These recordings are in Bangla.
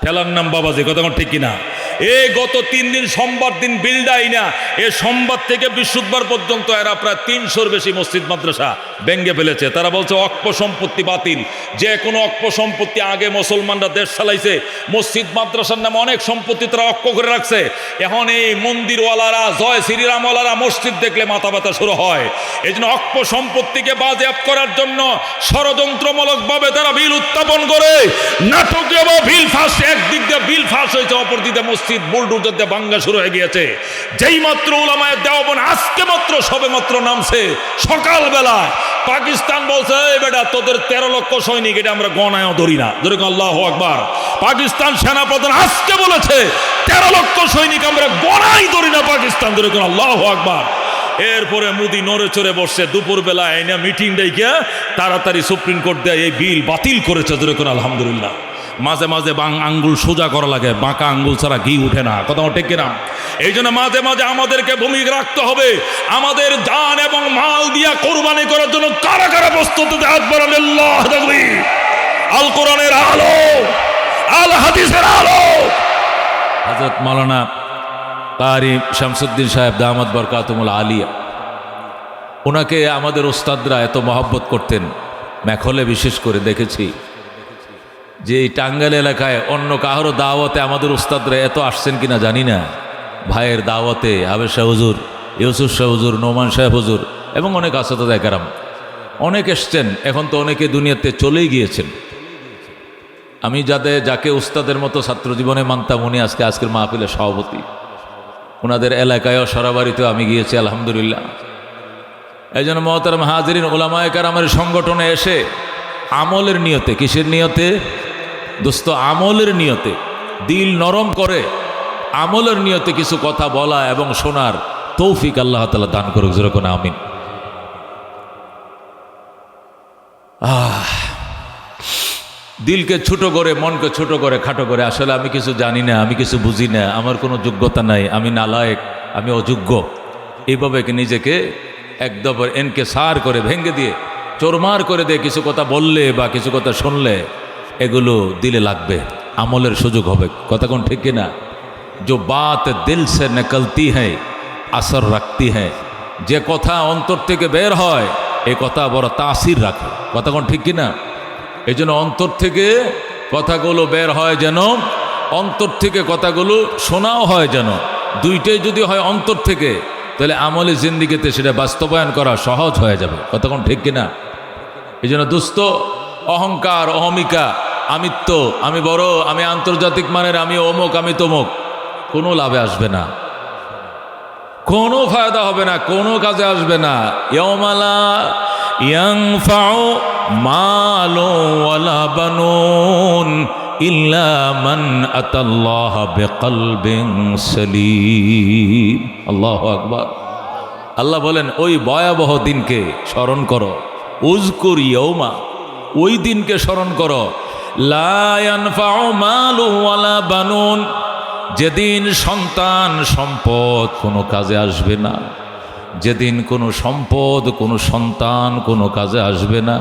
ঠেলার নাম বাবাজি, কথা ঠিক কিনা? এই গত 3 দিন সোমবার দিন বিলডাই না, এ সোমবার থেকে বৃহস্পতিবার পর্যন্ত এরা প্রায় 300-র বেশি মসজিদ মাদ্রাসা ভেঙে ফেলেছে। তারা বলছে অক্ষ সম্পত্তি বাতিল, যে কোনো অক্ষ সম্পত্তি আগে মুসলমানরা দেশ চালাইছে, মসজিদ মাদ্রাসার নামে অনেক সম্পত্তি তারা অক্ষ করে রাখছে। এখন এই মন্দিরওয়ালারা, জয় শ্রীরামওয়ালারা মসজিদ দেখলে মাথা ব্যথা শুরু হয়। এই জন্য অক্ষ সম্পত্তিকে বাজেয়াপ্ত করার জন্য ষড়যন্ত্রমূলকভাবে তারা বিল উত্থাপন করে, নাটকীয় বিল ফাঁস, একদিক দিয়ে বিল ফাঁস হয়েছে, অপর দিকে মসজিদ বুলডোজার দিয়ে ভাঙ্গা শুরু হয়ে গিয়েছে। যেই মাত্র উলামায়ে দেওবন্দ আজকে মাত্র সবে মাত্র নামছে সকালবেলায়, পাকিস্তান বলছে এই বেটা তোদের 13 লক্ষ সৈনিক এটা আমরা গণায়ও ধরি না। যেরকম আল্লাহু আকবার। পাকিস্তান সেনাপ্রধান আজকে বলেছে 13 লক্ষ সৈনিক আমরা গণাই ধরি না পাকিস্তান। যেরকম আল্লাহু আকবার। এরপরে মোদি নড়ে চড়ে বসছে, দুপুরবেলা এনে মিটিং ডেকে তাড়াতাড়ি সুপ্রিম কোর্ট দেয় এই বিল বাতিল করেছে। যেরকম আলহামদুলিল্লাহ। মাঝে মাঝে আঙ্গুল সোজা করা লাগে, বাঁকা আঙ্গুল ছাড়া ঘি উঠে না, কথা ঠিক কিনা? এই জন্য মাঝে মাঝে আমাদেরকে ভূমিকা রাখতে হবে। আমাদের জান এবং মাল দিয়া কোরবানি করার জন্য কারা কারা প্রস্তুত? হাত বাড়ান, আল্লাহ তাকবীর। আল কোরআনের আলো, আল হাদিসের আলো। হযরত মাওলানা কারি শামসুদ্দিন সাহেব দামাত বরকাতুল আলিয়া, ওনাকে আমাদের ওস্তাদরা এত মহব্বত করতেন। মেখলে বিশেষ করে দেখেছি যে এই টাঙ্গাইল এলাকায় অন্য কারো দাওয়াতে আমাদের উস্তাদরা এত আসছেন কিনা জানি না। ভাইয়ের দাওয়াতে আবেদ শাহ হুজুর, ইউসুফ শাহ হুজুর, নোমান সাহেব হুজুর এবং অনেক আসাদা একরাম অনেক এসছেন। এখন তো অনেকে দুনিয়াতে চলেই গিয়েছেন। আমি যাকে উস্তাদের মতো ছাত্র জীবনে মানতাম, উনি আজকের মাহফিলের সভাপতি। ওনাদের এলাকায়ও সরাবাড়িতেও আমি গিয়েছি আলহামদুলিল্লাহ। এই জন্য মহতারাম হাজিরিন, উলামায়ে কেরামের সংগঠনে এসে আমলের নিয়তে, কিসের নিয়তে দোস্ত? আমলের নিয়তে, দিল নরম করে আমলের নিয়তে কিছু কথা বলা এবং শোনার তৌফিক আল্লাহ তাআলা দান করুক। যেরকম আমিন। দিলকে ছোট করে, মনকে ছোট করে, খাটো করে, আসলে আমি কিছু জানি না, আমি কিছু বুঝি না, আমার কোনো যোগ্যতা নাই, আমি নালায়েক, আমি অযোগ্য, এইভাবে নিজেকে একদম এনকেসার করে ভেঙে দিয়ে, চোরমার করে দিয়ে কিছু কথা বললে বা কিছু কথা শুনলে এগুলো দিলে লাগবে, আমলের সুযোগ হবে। কথা কোন ঠিক কিনা? जो बात दिल से निकलती है असर रखती है, যে কথা অন্তর থেকে বের হয় এই কথা বড় তাসির রাখে। কথা কোন ঠিক কিনা? এই জন্য অন্তর থেকে কথাগুলো বের হয় যেন, অন্তর থেকে কথাগুলো শোনাও হয় যেন, দুইটাই যদি হয় অন্তর থেকে, তাহলে আমলে জিন্দিগিতে সেটা বাস্তবায়ন করা সহজ হয়ে যাবে। কথা কোন ঠিক কিনা? এই জন্য দুস্থ অহংকার, অহমিকা, আমিত্ব, আমি বড়, আমি আন্তর্জাতিক মানের, আমি অমুক, আমি তমুক, কোনো লাভে আসবে না, কোনো ফায়দা হবে না, কোনো কাজে আসবে না। ইয়াউমালা ইয়ানফাউ মালু ওয়ালা বানুন ইল্লা মান আতাল্লাহা বিকলবিন সালিম। আল্লাহু আকবার। আল্লাহ বলেন ওই ভয়াবহ দিনকে স্মরণ করো, উযকুর ইয়াউমা, ওই দিনকে স্মরণ করো, লা ইয়ানফাউ মালু ওয়ালা বানুন, যেদিন সন্তান সম্পদ কোনো কাজে আসবে না, যেদিন কোনো সম্পদ কোনো সন্তান কোনো কাজে আসবে না,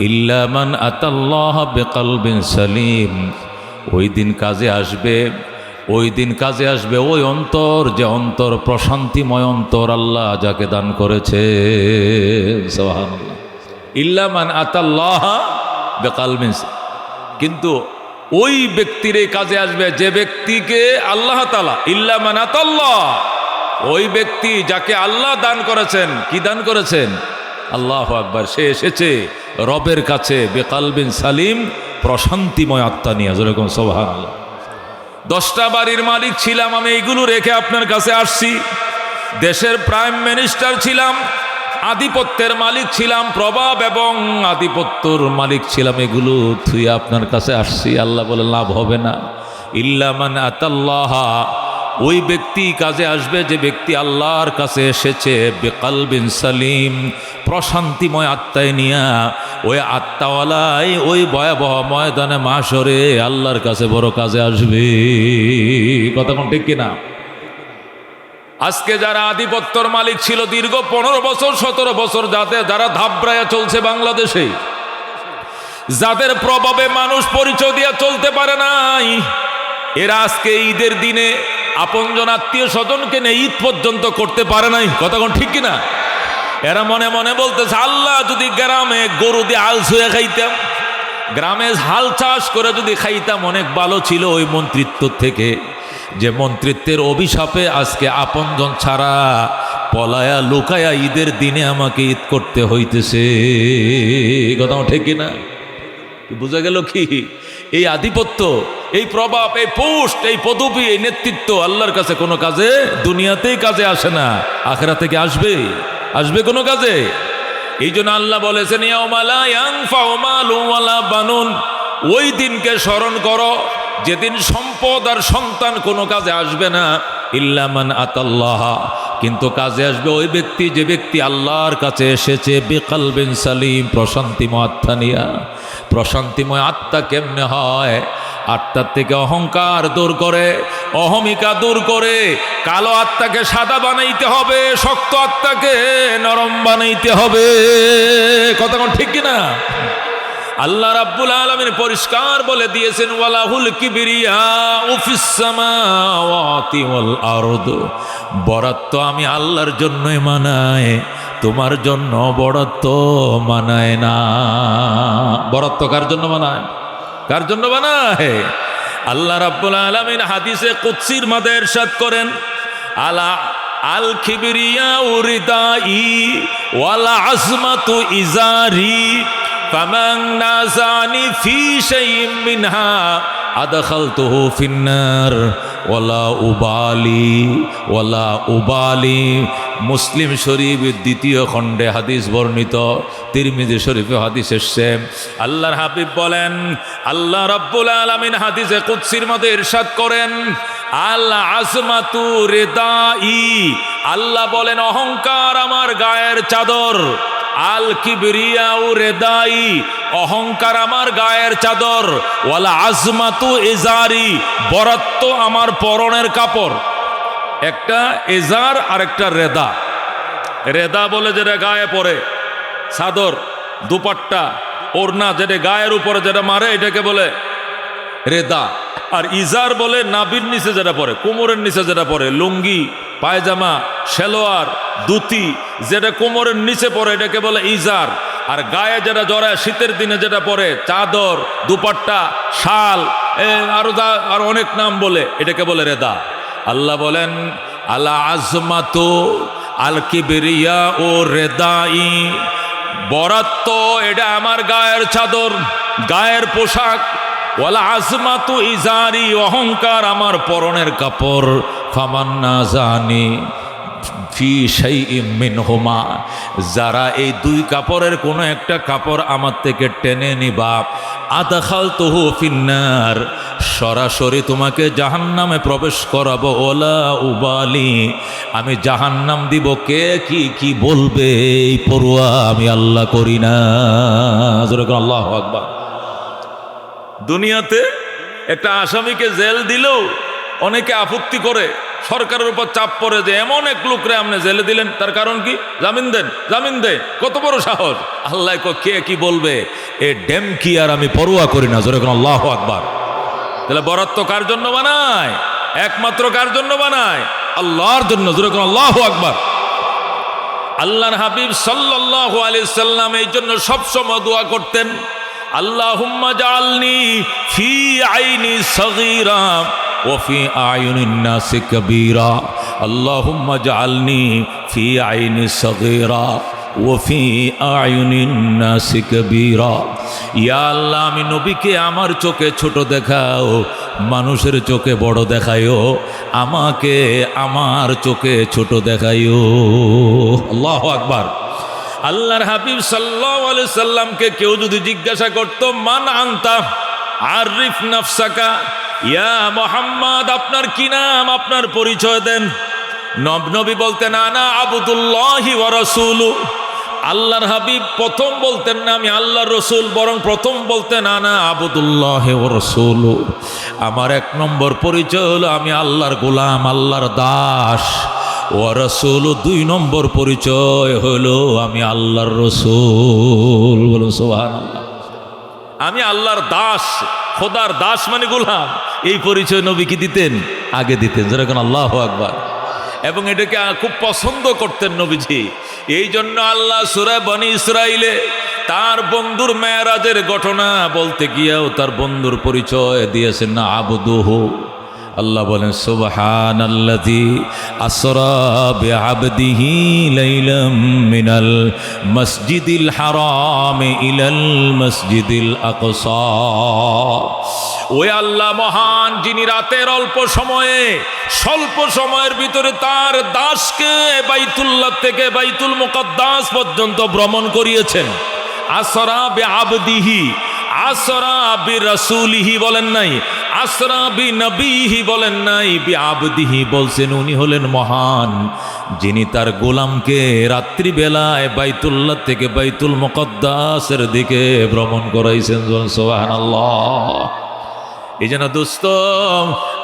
ইল্লা মান আতাল্লাহ বিকলবিন সালিম, ওই দিন কাজে আসবে, ওই দিন কাজে আসবে ওই অন্তর, যে অন্তর প্রশান্তিময় অন্তর আল্লাহ যাকে দান করেছে। সুবহানাল্লাহ। ইল্লা মান আতাল্লাহ বিকলবিন, কিন্তু ওই ব্যক্তির এই কাজে আসবে যে ব্যক্তিকে আল্লাহ তাআলা, ইল্লা মান আতাল্লাহ, ওই ব্যক্তি যাকে আল্লাহ দান করেছেন। কি দান করেছেন? আল্লাহু আকবার। সে এসেছে রবের কাছে বিকলবিন সালিম, প্রশান্তিময় আত্মা নিয়ে। যেরকম সুবহানাল্লাহ। 10টা বাড়ির মালিক ছিলাম আমি, এইগুলো রেখে আপনার কাছে আসছি। দেশের প্রাইম মিনিস্টার ছিলাম, আধিপত্যের মালিক ছিলাম, প্রভাব এবং আধিপত্যর মালিক ছিলাম, এগুলো থুই আপনার কাছে আসছি। আল্লাহ বলে লাভ হবে না। ইল্লা মান আতাল্লাহা, ওই ব্যক্তি কাজে আসবে যে ব্যক্তি আল্লাহর কাছে এসেছে বিকলবিন সালিম, প্রশান্তিময় আত্মায় নিয়া। ওই আত্মাওয়ালাই ওই ভয়াবহ ময়দানে মাশরে আল্লাহর কাছে বড় কাজে আসবে। কথা কোন ঠিক কিনা? আজকে যারা আধিপত্যর মালিক ছিল দীর্ঘ 15 বছর 17 বছর, যারা ধাপড়ায়া চলছে বাংলাদেশে, যাদের প্রভাবে মানুষ পরিচয় দিয়ে চলতে পারে নাই, এরা আজকে ঈদের দিনে আপনজন আত্মীয় স্বজনকে নিয়ে ঈদ পর্যন্ত করতে পারে নাই। কতক্ষণ ঠিক কিনা? এরা মনে মনে বলতেছে, আল্লাহ যদি গ্রামে গরু দিয়ে হাল ছুঁয়ে খাইতাম, গ্রামে হাল চাষ করে যদি খাইতাম অনেক ভালো ছিল ওই মন্ত্রিত্ব থেকে, যে মন্ত্রিত্বের অভিশাপে আজকে আপনজন ছাড়া পলায়া লুকায়া ঈদের দিনে আমাকে ঈদ করতে হইতেছে। কথা ঠিক কিনা? বুঝা গেল কি? এই আধিপত্য, এই প্রভাব, এই পোস্ট, এই পদবি, এই নেতৃত্ব আল্লাহর কাছে কোনো কাজে, দুনিয়াতেই কাজে আসে না, আখিরাতে থেকে আসবে? আসবে কোনো কাজে? এই জন্য আল্লাহ বলেছেন, ইয়াউমা লা ইয়ানফাউ মালুন ওয়ালা বানুন, ওই দিনকে স্মরণ করো যেদিন সম্পদ আর সন্তান কোনো কাজে আসবে না, ইল্লা মান আতাল্লাহ, কিন্তু কাজে আসবে ওই ব্যক্তি যে ব্যক্তি আল্লাহর কাছে এসেছে বিকালবিন সালিম, প্রশান্তিময় আত্মা নিয়া। প্রশান্তিময় আত্মা কেমনে হয়? আত্মার থেকে অহংকার দূর করে, অহমিকা দূর করে কালো আত্মাকে সাদা বানাইতে হবে, শক্ত আত্মাকে নরম বানাইতে হবে। কতক্ষণ ঠিক কিনা? আল্লাহ রাব্বুল আলামিন পরিষ্কার বলে দিয়েছেন, ওয়ালাহুল কিবরিয়াউ ফিস সামাওয়াতি ওয়াল আরদ, বরাত্ব আমি আল্লাহর জন্যই মানায়, তোমার জন্য বরাত্ব মানায় না। বরাত্ব কার জন্য মানায়? কার জন্য বানায়? আল্লাহ রাব্বুল আলামিন হাদিসে কুদসির মধ্যে ইরশাদ করেন, আলা আল কিবরিয়াউ রিদাই ওয়ালা আজমাতু ইজারি ফামান নাযানি ফি শাইইন মিনহা আদখালতুহু ফিন্নার ওয়ালা উবালি। মুসলিম শরীফ দ্বিতীয় খণ্ডে হাদিস বর্ণিত, তিরমিজি শরীফে হাদিস এসছে। আল্লাহর হাবিব বলেন, আল্লাহ রাব্বুল আলামিন হাদিসে কুদসির মধ্যে ইরশাদ করেন, আল আজমাতু রিদাই, আল্লাহ বলেন অহংকার আমার গায়ের চাদর, আল কিবরিয়াউ রিদাই, অহংকার আমার গায়ের চাদর, ওয়ালা আজমাতু ইজারি, বরাত্ব আমার পরনের কাপড়। একটা এজার আর একটা রেদা। রেদা বলে যেটা গায়ে পরে, চাদর, দুপাট্টা, ওড়না যেটা গায়ের উপরে যেটা মারে এটাকে বলে রেদা। আর ইজার বলে নাভির নিচে যেটা পরে, কোমরের নিচে যেটা পরে, লুঙ্গি, পায়জামা, সেলোয়ার, ধুতি যেটা কোমরের নিচে পরে এটাকে বলে ইজার। আর গায়ে যেটা জড়ায় শীতের দিনে যেটা পরে, চাদর, দুপাট্টা, শাল, আর অনেক নাম বলে, এটাকে বলে রেদা। আল্লাহ বলেন, আলা আজমাতু আল কিবরিয়া ও রেদাই, বরাত্ব এটা আমার গায়ের চাদর, গায়ের পোশাক, ওয়ালা আজমাতু ইজারি, অহংকার আমার পরনের কাপড়, ফামান নাযানি ফি শাইইম মিনহুমা, যারা এই দুই কাপড়ের কোনো একটা কাপড় আমার থেকে টেনে নিবা, আদখালতুহু ফিন্নার, সরাসরি তোমাকে জাহান্নামে প্রবেশ করাবো, ওলা উবালি, আমি জাহান্নাম দিব, কে কি বলবে এই পরোয়া আমি আল্লাহ করি না। আল্লাহু আকবার। দুনিয়াতে একটা আসামিকে জেল দিলেও অনেকে আপত্তি করে, সরকারের উপর চাপ পড়ে যে এমন এক লোকরে আপনি জেলে দিলেন, তার কারণ কি? জামিন দেন, জামিন দেন, কত বড় সাহস। আল্লাহ কে কি বলবে এ ডেম কি আর আমি পরোয়া করি না। জোরে আল্লাহু আকবার। তাহলে বরাত্ব কার জন্য বানায়? একমাত্র কার জন্য বানায়? আল্লাহর জন্য। জোরে আল্লাহু আকবার। আল্লাহর হাবিব সাল্লাল্লাহু আলাইহি সাল্লাম এই জন্য সবসময় দোয়া করতেন, আল্লাহুম্মা জাআলনি ফি আইনি সগীরা ওয়া ফি আয়ুনিন নাসি কাবীরা, আল্লাহুম্মা জাআলনি ফি আইনি সগীরা ওয়া ফি আয়ুনিন নাসি কাবীরা। ইয়া আল্লাহ, আমি নবীকে আমার চোখে ছোট দেখাও, মানুষের চোখে বড় দেখায়ও, আমাকে আমার চোখে ছোট দেখায়ও। আল্লাহু আকবার। আল্লাহর হাবিব সাল্লাল্লাহু আলাইহি সাল্লামকে কেউ যদি জিজ্ঞাসা করত, মান আনতা আরিফ নাফসাকা, ইয়া মুহাম্মদ, আপনার কি নাম, আপনার পরিচয় দেন। নবী বলতেন, আনা আবদুল্লাহি ওয়া রাসূলু। আল্লাহর হাবিব প্রথম বলতেন না আমি আল্লাহর রসুল, বরং প্রথম বলতেন আনা আবদুল্লাহি ওয়া রাসূলু, আমার এক নম্বর পরিচয় হলো আমি আল্লাহর গোলাম, আল্লাহর দাস। ওয়া রাসূলু, দুই নম্বর পরিচয় হলো আমি আল্লাহর রসুল। বলুন সুবহানাল্লাহ। আমি আল্লাহর দাস, খোদার দাস মানে গোলাম, এই পরিচয় নবী কি দিতেন? আগে দিতেন, যেরকম আল্লাহু আকবার। এবং এটাকে খুব পছন্দ করতেন নবীজি। এই জন্য আল্লাহ সূরা বনী ইসরাইলে তার বন্ধুর মেরাজের ঘটনা বলতে গিয়েও তার বন্ধুর পরিচয় দিয়েছেন না, আবদুহু। আল্লাহ বলেন সুবহানাল্লাযী আসরা বিআবদিহি লাইলাম মিনাল মসজিদিল হারাম ইলাল মসজিদিল আকসা। ওই আল্লাহ মহান, যিনি রাতের অল্প সময়ে, স্বল্প সময়ের ভিতরে তার দাসকে বাইতুল্লাহ থেকে বাইতুল মুকাদ্দাস পর্যন্ত ভ্রমণ করিয়েছেন। আসরা বিআবদিহি, আসরা বিরাসূলিহি বলেন নাই, আসরা বিনবীহি বলেন নাই, বিআবদিহি বলছেন। উনি হলেন মহান, যিনি তার গোলামকে রাত্রিবেলায় বাইতুল্লাহ থেকে বাইতুল মুকাদ্দাসের দিকে ভ্রমণ করাইছেন। সুবহানাল্লাহ। এই জন্য দোস্ত,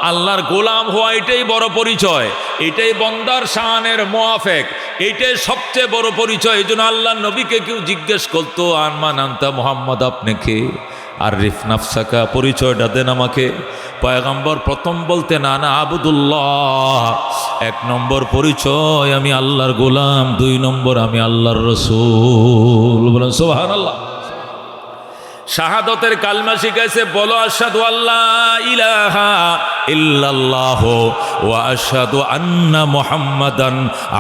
আল্লাহর গোলাম হওয়া এটাই বড় পরিচয়, এটাই বন্দার শানের মুআফেক, এইটাই সবচেয়ে বড় পরিচয়। এই জন্য আল্লাহ নবীকে কেউ জিজ্ঞেস করতো, আনমান আনতা মুহাম্মদ, আপনি কে? আর রিফ নাফসাকা, পরিচয়টা দেন আমাকে। পয়গম্বর প্রথম বলতেন আনা আবদুল্লাহ, 1 নম্বর পরিচয় আমি আল্লাহর গোলাম, 2 নম্বর আমি আল্লাহর রাসূল। বলেন সুবহানাল্লাহ। শাহাদতের কালমা শিখাইছে, বলো আশহাদু আল্লা ইলাহা ইল্লাল্লাহ ওয়া আশহাদু আন্না মুহাম্মাদান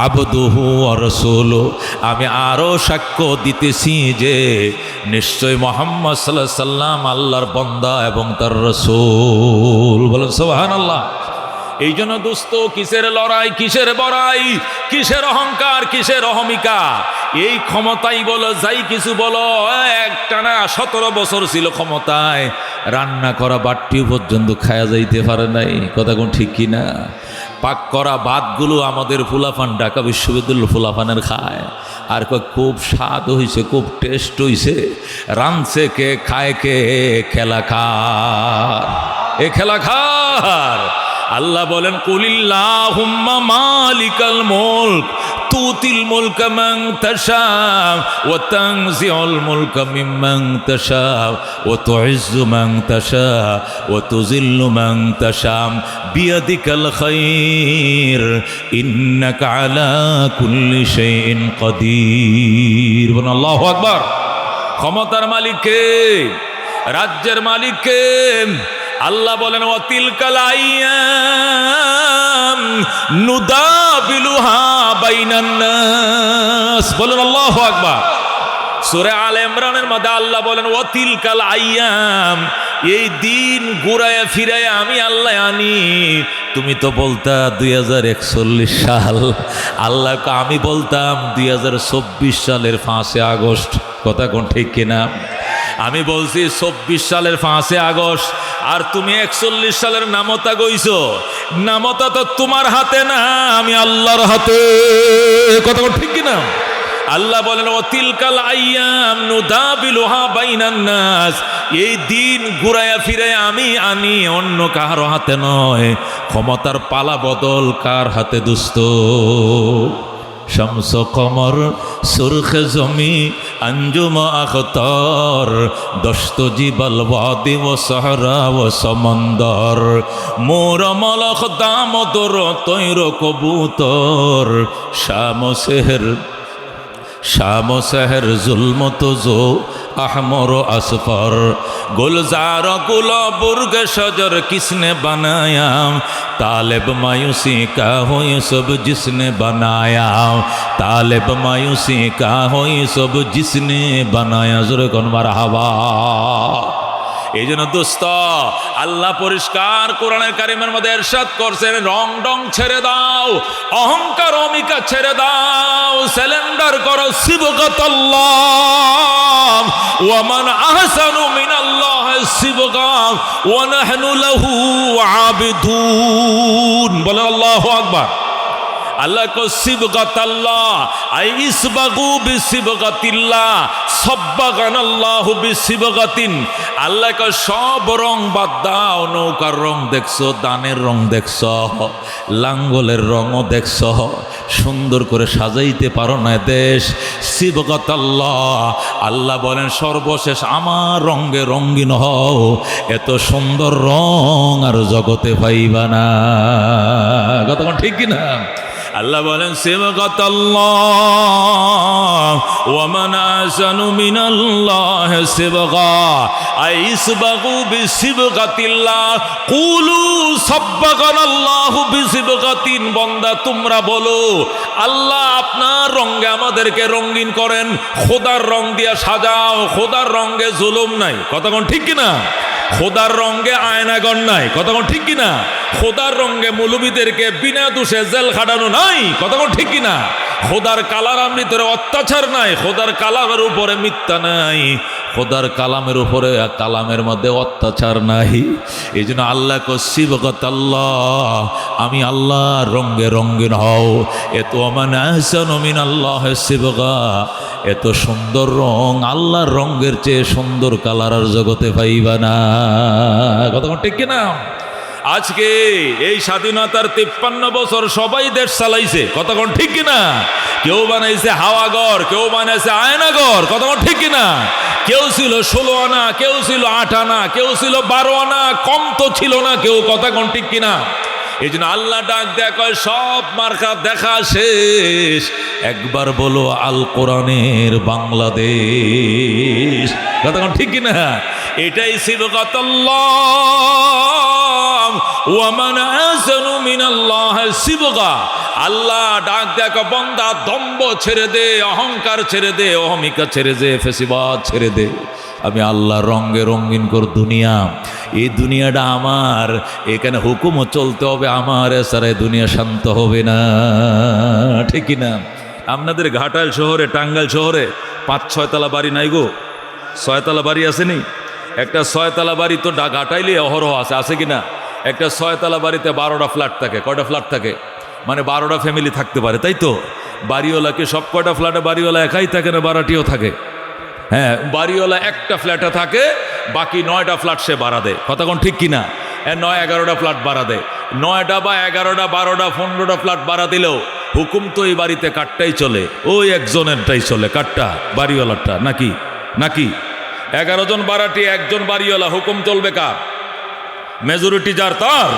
আবদুহু ওয়া রাসূলুহু। আমি আরো সাক্ষ্য দিতেছি যে নিশ্চয় মুহাম্মদ সাল্লাল্লাহু আলাইহি সাল্লাম আল্লাহর বান্দা এবং তার রাসূল। বলেন সুবহানাল্লাহ। এই জন্য দোস্ত, কিসের লড়াই, কিসের বড়াই, কিসের অহংকার, কিসের অহমিকা? এই ক্ষমতাই বলো, যাই কিছু বলো, একটানা 17 বছর ছিল ক্ষমতায়, রান্না করা বাটটিও পর্যন্ত খায়া যাইতে পারে নাই। কথা কোন ঠিক কিনা? পাক করা ভাতগুলো আমাদের ফুলাফান, ঢাকা বিশ্ববিদ্যালয়ের ফুলাফানের খায়, আর খুব স্বাদ হইছে, খুব টেস্ট হইছে। রানছে কে, খায় কে? খেলাখার। এ খেলাখার। আল্লাহ বলেন কুলিল্লাহুম্মা মালিকাল মুলক তুতিল মুলকা মান তাশা ওয়া তানজিউল মুলকা মিম্মান তাশা ওয়া তুইজ্জু মান তাশা ওয়া তুযিল্লু মান তাশা বিয়াদিকাল খায়র ইন্নাকা আলা কুল্লি শাইইন কাদির। বলেন আল্লাহু আকবার। ক্ষমতার মালিক কে? রাজ্যের মালিক কে? আল্লাহ বলেন ওয়াতিলকাল আইয়াম নুদাবিলুহা বাইনান নাস। বলেন আল্লাহু আকবার। সূরা আলে ইমরানের মধ্যে আল্লাহ বলেন ওয়াতিলকাল আইয়াম, এই দিন ঘুরায়া ফিরায়া আমি আল্লাহ আনি। তুমি তো বলতা 2041 সাল, আল্লাহকে আমি বলতাম 2024 সালের 5 আগস্ট। কথা কোন ঠিক কিনা? আমি বলছি 24 সালের 5 আগস্ট, আর তুমি 41 সালের নামতা গইছো। নামতা তো তোমার হাতে না, আমি আল্লাহর হাতে। কথা ঠিক কিনা? আল্লাহ বলেন ওয়াতিলকাল আইয়াম নুদাবিলুহা বাইনান নাস, এই দিন ঘুরায়া ফিরায়া আমি আনি, অন্য কারো হাতে নয়। ক্ষমতার পালা বদল কার হাতে দোস্ত? শামস কমর সুরখে জমি अंजुम अख्तर दस्त जिबल वादी व सहरा व समंदर मोर मलख दामोदर तैर कबूतर शाम शहर जुल्म तुझो अहमर असफर गुलजार गुलाबुर्ग शजर किसने बनाया तालिब मायूसी का हो ये सब जिसने बनाया तालिब मायूसी का हो ये सब जिसने बनाया जोरे कौन मरहबा। এই জন্য দোস্ত আল্লাহ পরিষ্কার কোরআনের কারিমের মধ্যে ইরশাদ করছেন, রং ডং ছেড়ে দাও, অহংকার অমিকা ছেড়ে দাও, সারেন্ডার করো সিবগাতাল্লাহ ওয়া মান আহসানু মিনাল্লাহি সিবগা ওয়া নাহনু লাহু আবিদুন। বলেন আল্লাহু আকবার। আল্লাহ কো সিবগাতাল্লাহ আই ইসবাগু বিসিবগাতিল্লাহ সাব্বাগানাল্লাহু বিসিবগাতিন। আল্লাহ কো সব রং বাদ দাও, নৌকার রং দেখছো, দানের রং দেখছো, লাঙ্গলের রঙও দেখছো, সুন্দর করে সাজাইতে পারো না দেশ। সিবগাতাল্লাহ, আল্লাহ বলেন সর্বশেষ আমার রঙে রঙিন হও, এত সুন্দর রং আর জগতে পাইবা না। কতক্ষণ ঠিক কিনা? আল্লাহ বলেন সিবগাতাল্লাহ ওয়া মান আহসানু মিনাল্লাহি সিবগা আইসবাগু বিসিবগাতিল্লাহ কুলু সাব্বাগানাল্লাহু বিসিবগাতিন। বান্দা তোমরা বলো আল্লাহ আপনার রঙে আমাদেরকে রঙিন করেন, খোদার রং দিয়া সাজাও, খোদার রঙে জুলুম নাই। কতক্ষণ ঠিক কিনা? খোদার রঙে আয়নাগর নাই। কতক্ষণ ঠিক কিনা? খোদার রঙে মৌলবীদেরকে বিনা দোষে জেল খাটানো নাই। কতক্ষণ ঠিক কিনা? খোদার কালামের ভিতরে অত্যাচার নাই, খোদার কালামের উপরে মিথ্যা নাই, খোদার কালামের উপরে কালামের মধ্যে অত্যাচার নাই। এই জন্য আল্লাহ সিবগাতাল্লাহ, আমি আল্লাহ রঙে রঙিন হও। এত আমান আহসানু মিনাল্লাহি সিবগা, এত সুন্দর রং আল্লাহর রঙের চেয়ে সুন্দর কালার আর জগতে পাইবা না। কতক্ষণ ঠিক কিনা? আজকে এই স্বাধীনতার 53 বছর সবাই দেশ চালাইছে। কতক্ষণ ঠিক কিনা? কেউ বানাইছে হাওয়াঘর, কেউ বানাইছে আয়নাঘর। কতক্ষণ ঠিক কিনা? কেউ ছিল 16 আনা, কেউ ছিল 8 আনা, কেউ ছিল 12 আনা, কম তো ছিল না কেউ। কতক্ষণ ঠিক কিনা? এই জন্য আল্লাহ ডাক দেয়া কয় সব মার্কা দেখা শেষ, একবার বলো আল কোরআনের বাংলাদেশ। কতক্ষণ ঠিক কিনা? এটাই সিবগাতাল্লাহ ওয়া মান আহসানু মিনাল্লাহি সিবগা। আল্লাহ ডাক দেখো বান্দা দম্ভ ছেড়ে দে, অহংকার ছেড়ে দে, অহমিকা ছেড়ে দে, ফেসিবাদ ছেড়ে দে। আমি আল্লাহ রঙে রঙিন কর দুনিয়া। এই দুনিয়াটা আমার, এখানে হুকুমও চলতে হবে আমার, এছাড়া দুনিয়া শান্ত হবে না। ঠিক কিনা? আপনাদের ঘাটাল শহরে, টাঙ্গাইল শহরে 5-6 তলা বাড়ি নাই গো? 6 তলা বাড়ি আসেনি? একটা 6 তলা বাড়ি তো ঘাটাইলে অহরহ আছে, আছে কিনা? একটা 6 তলা বাড়িতে 12টা ফ্ল্যাট থাকে। কয়টা ফ্ল্যাট থাকে? মানে 12টা ফ্যামিলি থাকতে পারে, তাই তো? বাড়িওয়ালাকে সব কয়টা ফ্ল্যাটে বাড়িওয়ালা একাই থাকে না বারাটিও থাকে? হ্যাঁ, বাড়িওয়ালা একটা ফ্ল্যাটে থাকে, বাকি 9টা ফ্ল্যাট সে ভাড়া দেয়। কতক্ষণ ঠিক কিনা? 9-11টা ফ্ল্যাট ভাড়া দেয়। 9টা বা 11টা 12টা 15টা ফ্ল্যাট ভাড়া দিলেও হুকুম তো এই বাড়িতে কাটটাই চলে, ওই একজনেরটাই চলে। কাটটা? বাড়িওয়ালারটা নাকি? নাকি 11 জন বারাটি, একজন বাড়িওয়ালা, হুকুম চলবে কার? মেজরিটি যার তার।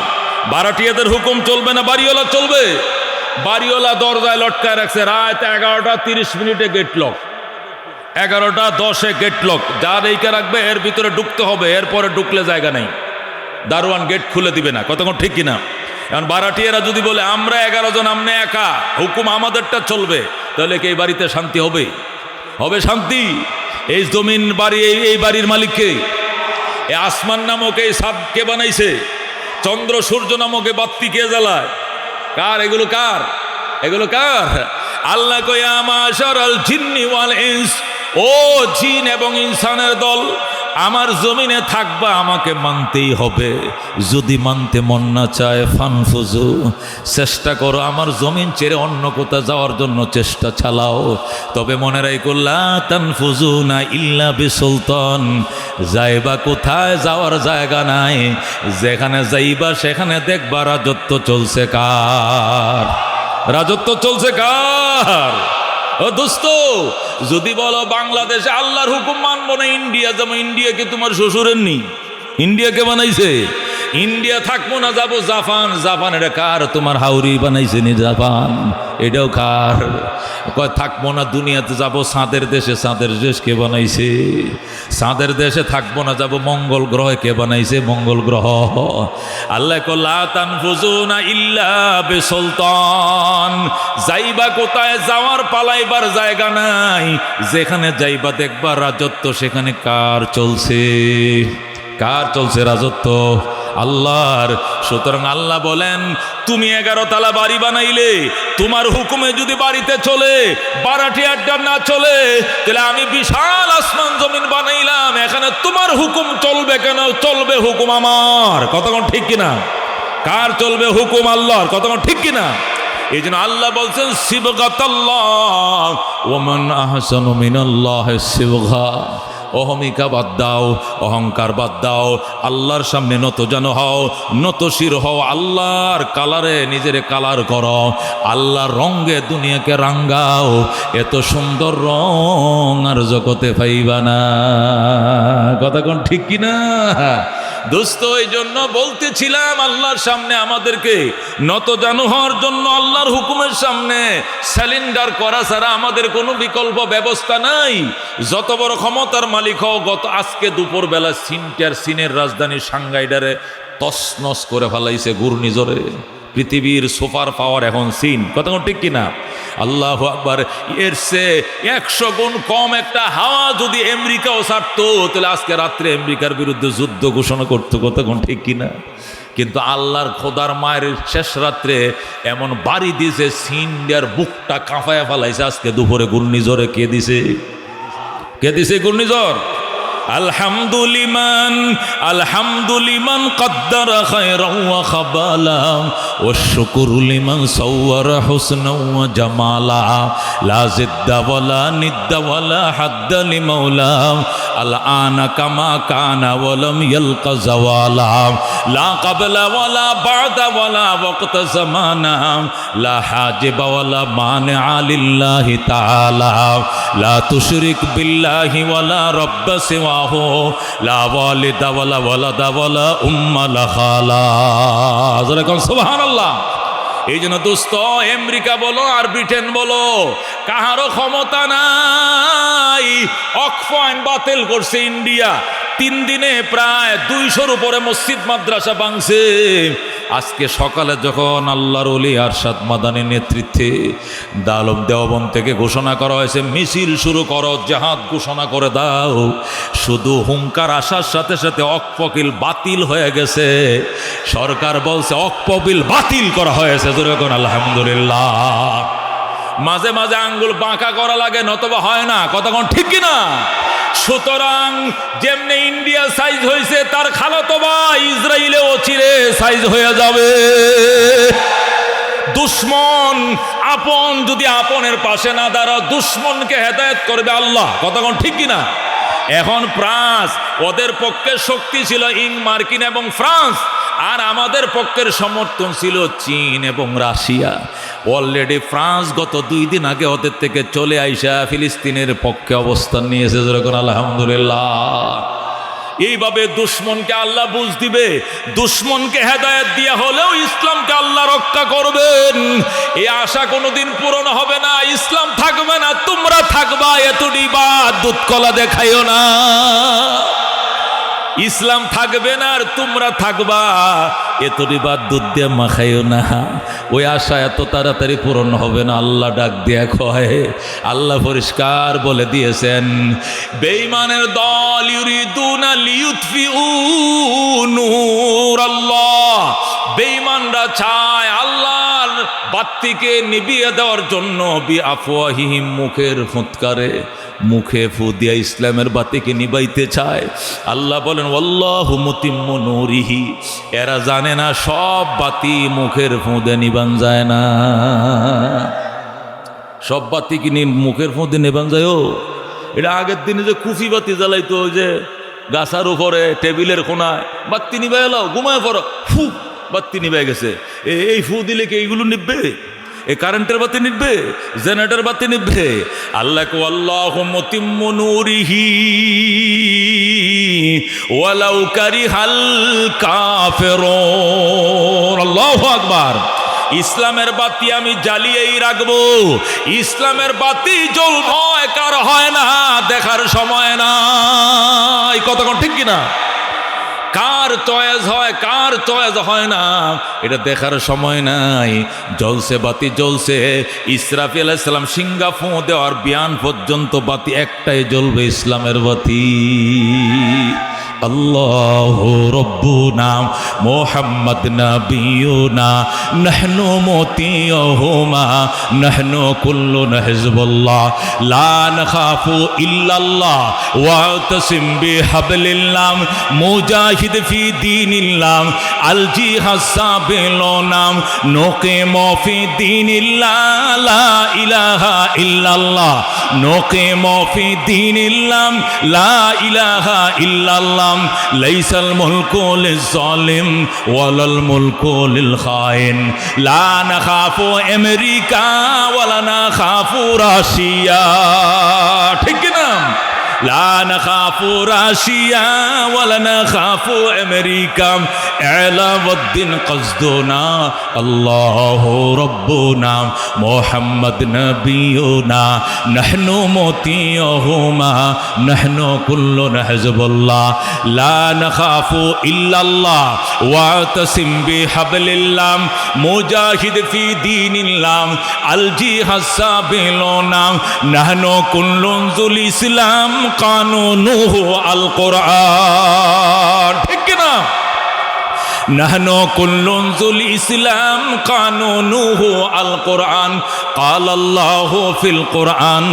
বারাটিয়াদের হুকুম চলবে না বাড়িওয়ালা চলবে? বাড়িওয়ালা দরজায় লটকায় রাখছে, রাত 11টা 30 মিনিটে গেট লক, 11টা 10-এ গেট লক। যার এইকে রাখবে এর ভিতরে ঢুকতে হবে, এরপরে ঢুকলে জায়গা নেই, দারোয়ান গেট খুলে দিবে না। কতক্ষণ ঠিক কিনা? এখন বারাটিয়ারা যদি বলে আমরা 11 জন, আমনে একা, হুকুম আমাদেরটা চলবে, তাহলে কি এই বাড়িতে শান্তি হবে? হবে শান্তি? এই জমিন বাড়ি, এই বাড়ির মালিককে? এই আসমান নামক এই ছাদ কে বানাইছে? চন্দ্র সূর্য নামক এই বাতি কে জ্বালায়? কার এগুলো? কার এগুলো? কার? আল্লাহ কয় ইয়া মাশারাল জিন্নি ওয়াল ইনস, ও জিন এবং ইনসানের দল, আমার জমিনে থাকবা, আমাকে মানতেই হবে। যদি মানতে মন না চায় ফানফুজু, চেষ্টা করো আমার জমিন ছেড়ে অন্য কোথাও যাওয়ার জন্য চেষ্টা চালাও। তবে মনে রাখো লা তানফুজুনা ইল্লা বিসুলতান, যাইবা কোথায় যাওয়ার জায়গা নাই, যেখানে যাইবা সেখানে দেখবা রাজত্ব চলছে কার? রাজত্ব চলছে কার? ও দোস্ত, যদি বলো বাংলাদেশে আল্লাহর হুকুম মানবো না, ইন্ডিয়া যাবো। ইন্ডিয়া কি তোমার শ্বশুরের নি? ইন্ডিয়াকে বানাইছে? ইন্ডিয়া থাকবো না, যাবো জাপান। জাপান এটা কার? তোমার হাউরি বানাইছে নি জাপান? এটাও কার? কয় থাকবো না দুনিয়াতে, যাবো চাঁদের দেশে। চাঁদের দেশ কে বানাইছে? চাঁদের দেশে থাকবো না, যাবো মঙ্গল গ্রহে। কে বানাইছে? মঙ্গল গ্রহ। আল্লাহ কয় লা তানফুজুনা ইল্লা বিসুলতান, যাইবা কোথায়? যাওয়ার পালাইবার জায়গা নাই, যেখানে যাইবা দেখবা রাজত্ব সেখানে কার চলছে? কার চলছে রাজত্ব? আল্লাহর। সুতরাং আল্লাহ বলেন তুমি 11 তলা বাড়ি বানাইলে, তোমার হুকুমে যদি বাড়িতে চলে, বারাটি আড্ডা না চলে, তাহলে আমি বিশাল আসমান জমিন বানাইলাম, এখানে তোমার হুকুম চলবে কেন? চলবে হুকুম আমার। কতক্ষণ ঠিক কিনা? কার চলবে? হুকুম আল্লাহর। কতক্ষণ ঠিক কিনা? এই জন্য আল্লাহ বলছেন সিবগাতাল্লাহ ওয়া মান আহসানু মিনাল্লাহি সিবগা। অহমিকা বাদ দাও, অহংকার বাদ দাও, আল্লাহর সামনে নত জানো হও, নত শির হও, আল্লাহর কালারে নিজের কালার করো, আল্লাহর রঙে দুনিয়াকে রাঙ্গাও। এত সুন্দর রং আর জগতে পাইবা না। কথা কোন ঠিক কিনা দোস্ত? এই জন্য বলতেছিলাম আল্লাহর সামনে আমাদেরকে নত জানু হওয়ার জন্য আল্লাহর হুকুমের সামনে স্যালেন্ডার করা ছাড়া আমাদের কোনো বিকল্প ব্যবস্থা নাই। যত বড় ক্ষমতার মালিক হও, আজকে দুপুর বেলা চীনের রাজধানী সাংঘাইডারে তছনছ করে ফেলাইছে ঘূর্ণিঝড়ে। পৃথিবীর সুপার পাওয়ার এখন চীন। কথা ঠিক কিনা? আল্লাহু আকবার। এর চেয়ে 100 গুণ কম একটা হাওয়া যদি আমেরিকাও ছাড়তো, তাহলে আজকে রাত্রে আমেরিকার বিরুদ্ধে যুদ্ধ ঘোষণা করতো। কথা ঠিক কিনা? কিন্তু আল্লাহর খোদার মায়ের শেষ রাত্রে এমন বাড়ি দিয়েছে, চীনের বুকটা কাঁপায়া ফেলাইছে আজকে দুপুরে ঘূর্ণিঝড়ে। কে দিছে? কে দিছে ঘূর্ণিঝড়? আলহামদুলিমান কদ্দারা খায়রান ওয়া খাবালা ওয়া শুকরু লিমান সাওয়ারা হুসনান ওয়া জামালা লা জিদ্দা ওয়ালা নিদ্দা ওয়ালা হাদ্দা লিমাওলা আল আনা কামা কানা ওয়া লাম ইয়ালকা জাওয়ালা লা ক্বাবলা ওয়ালা বা'দা ওয়ালা ওয়াক্ত জামানা লা হাজিবা ওয়ালা মানিআ লিল্লাহি তাআলা লা তুশরিক বিল্লাহি ওয়ালা রাব্বা সিওয়া লা ওয়ালিদা ওয়ালা ওয়ালাদা ওয়ালা উম্মা লা খালা। সুবহানাল্লাহ। এই জন্য দোস্ত, আমেরিকা বলো আর ব্রিটেন বলো, কাহারও ক্ষমতা নাই। ওয়াকফ আইন বাতিল করছে ইন্ডিয়া। 3 দিনে প্রায় 200-র উপরে মসজিদ মাদ্রাসা ভাঙছে। আজকে সকালে যখন আল্লাহর ওলি আরশাদ মাদানির নেতৃত্বে দালম দেওবন্দ থেকে ঘোষণা করা হয়েছে, মিছিল শুরু করো, জিহাদ ঘোষণা করে দাও, শুধু হুঙ্কার আসার সাথে সাথে ওয়াকফ বিল বাতিল হয়ে গেছে। সরকার বলছে ওয়াকফ বিল বাতিল করা হয়েছে। যেরকম আলহামদুলিল্লাহ। মাঝে মাঝে আঙ্গুল বাঁকা করা লাগে, নতবা হয় না। কথা কোন ঠিক কিনা? সুতরাং যেমনি ইন্ডিয়া সাইজ হয়েছে, তার খালাতো ভাই ইসরায়েলে অচিরে সাইজ হয়ে যাবে। দুশ্মন আপন যদি আপনের পাশে না দাঁড়াও, দুশ্মনকে হেদায়েত করবে আল্লাহ। কথা কোন ঠিক কিনা? এখন ফ্রান্স, ওদের পক্ষে শক্তি ছিল মার্কিন এবং ফ্রান্স, আর আমাদের পক্ষের সমর্থন ছিল চীন এবং রাশিয়া। অলরেডি ফ্রান্স গত 2 দিন আগে ওদের থেকে চলে আইসা ফিলিস্তিনের পক্ষে অবস্থান নিয়েছে। যেরকম আলহামদুলিল্লাহ। এইভাবে দুশ্মনকে আল্লাহ বুঝ দিবে। দুশ্মনকে হেদায়েত দিয়া হলেও ইসলামকে আল্লাহ রক্ষা করবেন। এই আশা কোনোদিন পূরণ হবে না। ইসলাম থাকবে না, তোমরা থাকবা। এতটি বাদ দুধ কলা দেখাইও না। ইসলাম থাকবে না আর তোমরা থাকবা, এতটি বাদ দুধ দিয়ে মাখাইও না। ওই আশা এত তাড়াতাড়ি পূরণ হবে না। আল্লাহ ডাক দিয়া কয়, আল্লাহ পরিষ্কার বলে দিয়েছেন, বেঈমানের দল ইউরিদুনা লিইউতফিউ নূরাল্লাহ। বেঈমানরা চায় আল্লাহর বাতিকে নিভিয়ে দেওয়ার জন্য বিআফওয়াহিহিম, মুখের ফুৎকারে, মুখে ফু দিয়া ইসলামের বাতিকে নিবাইতে চায়। আল্লাহ বলেন ওয়াল্লাহু মুতিম্মু নূরিহি। এরা জানে না সব বাতি মুখের ফুঁদে নিবান যায় না। সব বাতি কি মুখের ফুঁদে নিবান যায়? এটা আগের দিনে যে কুফি বাতি জ্বালাইতো, ওই যে গাছার উপরে টেবিলের কোনায়, বাতি নিবাই এলো, ঘুমায় পড়ো, ফু বাতি নিবাই গেছে। এই ফু দিলে কি এইগুলো নিববে? এই কারেন্টের বাতি নিববে? জেনারেটর বাতি নিববে? আল্লাহ কো আল্লাহু মুতিম্মু নূরিহি ওয়ালাউ কারিহাল কাফিরুন। আল্লাহু আকবার। ইসলামের বাতি আমি জ্বালিয়েই রাখবো। ইসলামের বাতি জ্বলবে, কার হয় না, দেখার সময় না। এই কথা কোন ঠিক কিনা? কার চয়েস হয়, কার চয়েস হয় না, এটা দেখার সময় নাই। জ্বলছে বাতি, জ্বলছে। ইসরাফিল আলাইহিস সালাম সিঙ্গা ফু দেওয়ার বিয়ান পর্যন্ত বাতি একটাই জ্বলবে, ইসলামের বাতি। আল্লাহু রব্বুনা মুহাম্মদ নবিয়ুনা নাহনু মুতিয়ুহুমা নাহনু কুল্লুনা হিজবুল্লাহ লা নাখাফু ইল্লাল্লাহ ওয়াতাসিম বিহাবলিল্লাহ মুজাহিদ ফি দীনিল্লাহ আল জিহাদ সাবিলুনা নুকিমু ফি দীনিল্লাহ লা ইলাহা ইল্লাল্লাহ নুকিমু ফি দীনিল্লাহ লা ইলাহা ইল্লাল্লাহ লাইসাল মুলকু লিজ-জালিম ওয়ালাল মুলকু লিল-খাইন লা নাখাফু আমেরিকা ওয়ালা নাখাফু রাশিয়া ঠিক না লা নাখাফু রাশিয়া ওয়ালা নাখাফু আমেরিকা আলাউদ্দিন কসদুনা আল্লাহু রব্বুনা মুহাম্মদ নবিয়ুনা নাহনু মুতিয়ুহুমা নাহনু কুল্লুনা হিজবুল্লাহ লা নাখাফু ইল্লাল্লাহ ওয়াতাসিম বিহাবলিল্লাহ মুজাহিদ ফি দীনিল্লাহ আল জিহাদ সাবিলুনা নাহনু কুল্লুল ইসলাম কানুনুহু আল কুরআন ঠিক না নাহনু কুল্লুল ইসলাম কানুনুহু আল কুরআন قال الله في القرآن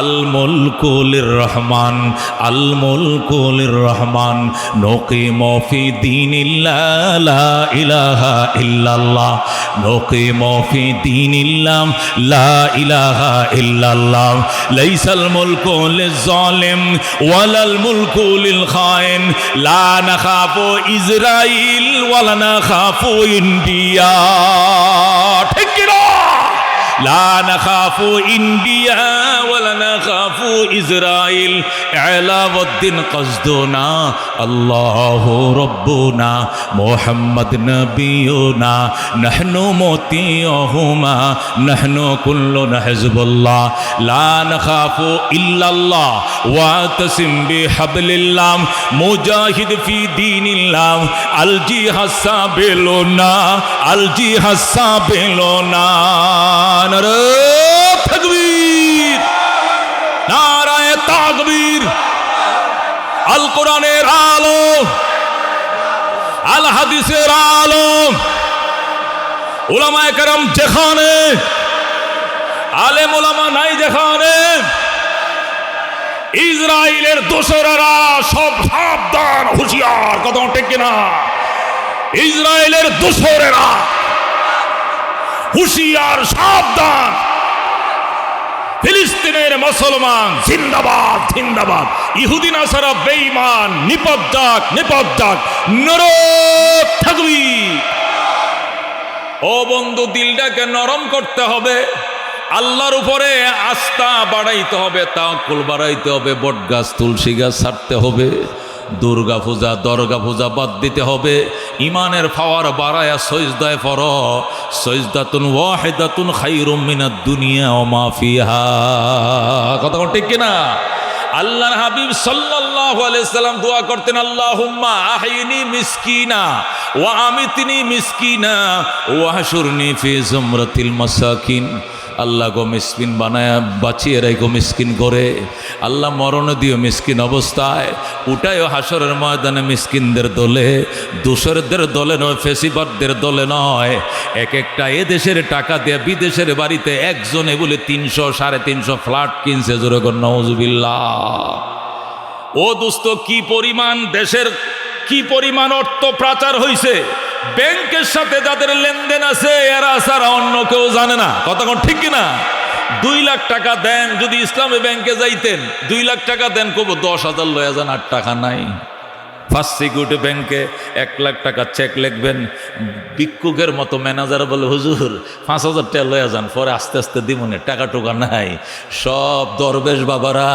الملك للرحمن الملك للرحمن نقيم في دين الله لا إله إلا الله نقيم في دين الله لا إله إلا الله ليس الملك للظالم ولا الملك للخائن لا نخاف إسرائيل ولا نخاف إنديا ঠিকরা لا نخاف إنديا ولا نخاف إسرائيل علاوالدين قصدنا الله ربنا محمد نبينا نحن مطيعهما نحن كلنا حزب الله لا نخاف إلا الله واعتصم بحبل الله مجاهد في دين الله الجهاد سبيلنا الجهاد سبيلنا নারে তাকবীর নারায়ে তাকবীর আল কোরআনের আলো আল হাদিসের আলো উলামায়ে কেরাম যেখানে আলেম উলামা নাই যেখানে ইসরায়েলের দোসরেরা সব সাবধান হুঁশিয়ার কথা ঠিক কিনা ইসরায়েলের দোসরেরা হুঁশিয়ার সাবধান ফিলিস্তিনের মুসলমান জিন্দাবাদ জিন্দাবাদ ইহুদি নাসারা বেঈমান নিপাত যাক নারে তাকবীর ও বন্ধু দিলটাকে নরম করতে হবে আল্লাহর উপরে আস্থা বাড়াইতে হবে তাওয়াক্কুল বাড়াইতে হবে বটগাছ তুলসী গাছ ছাড়তে হবে দুর্গা পূজা দরগা পূজা বাদ দিতে হবে ইমানের পাওয়ার বাড়ায়া সজদায় পড়ো সজদাতুন ওয়াহিদাতুন খায়রুম মিনাদ দুনিয়া ওয়া মা ফিহা কথা ঠিক কিনা আল্লাহর হাবিব সাল্লাল্লাহু আলাইহি সাল্লাম দোয়া করতেন আল্লাহুম্মা আহিনি মিসকিনা ওয়া আমিতনি মিসকিনা ওয়া হাশুরনি ফি জুমরাতিল মাসাকিন আল্লাহ গো মিসকিন বানায় বাঁচিয়ে রাখো মিসকিন করে আল্লাহ মরণ দিও মিসকিন অবস্থায় উঠায়ও হাসরের ময়দানে মিসকিনদের দলে দোসরদের দলে নয় ফেসিবাদদের দলে নয় এক একটা এদেশের টাকা দিয়ে বিদেশের বাড়িতে একজনে বলে 300-350 ফ্ল্যাট কিনছে জোরে কর নাউজুবিল্লাহ ও দোস্ত কি পরিমাণ দেশের কি পরিমাণ অর্থ পাচার হয়েছে ব্যাংকের সাথে যাদের লেনদেন আছে এরা ছাড়া অন্য কেউ জানে না কথা কোন ঠিক কিনা 2 লাখ টাকা দেন যদি ইসলামী ব্যাংকে যাইতেন 2 লাখ টাকা দেন কব 10,000 লয়া যান আর টাকা নাই ফার্স্ট সিকিউরিটি ব্যাংকে 1 লাখ টাকা চেক লিখবেন ভিক্ষুকের মতো ম্যানেজার বলে হুজুর 5,000 টাকা লয়া যান পরে আস্তে আস্তে দিমনে টাকা টোকা নাই সব দরবেশ বাবারা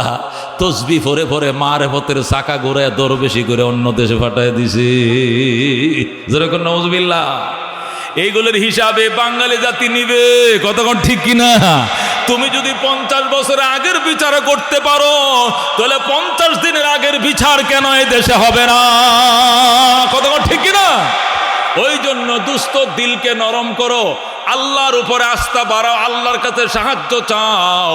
তসবি পরে পরে মারে পথের চাকা ঘুরায় দরবেশি করে অন্য দেশে পাঠায় দিছি যেরকম নাউজুবিল্লাহ এইগুলোর হিসাবে বাঙালি জাতি নিবে কতক্ষণ ঠিক কিনা তুমি যদি 50 বছরের আগের বিচার করতে পারো তাহলে 50 দিনের আগের বিচার কেন এই দেশে হবে না কতক্ষণ ঠিক কিনা ওই জন্য দুস্থ দিলকে নরম করো আল্লাহর উপরে আস্থা বাড়াও আল্লাহর কাছে সাহায্য চাও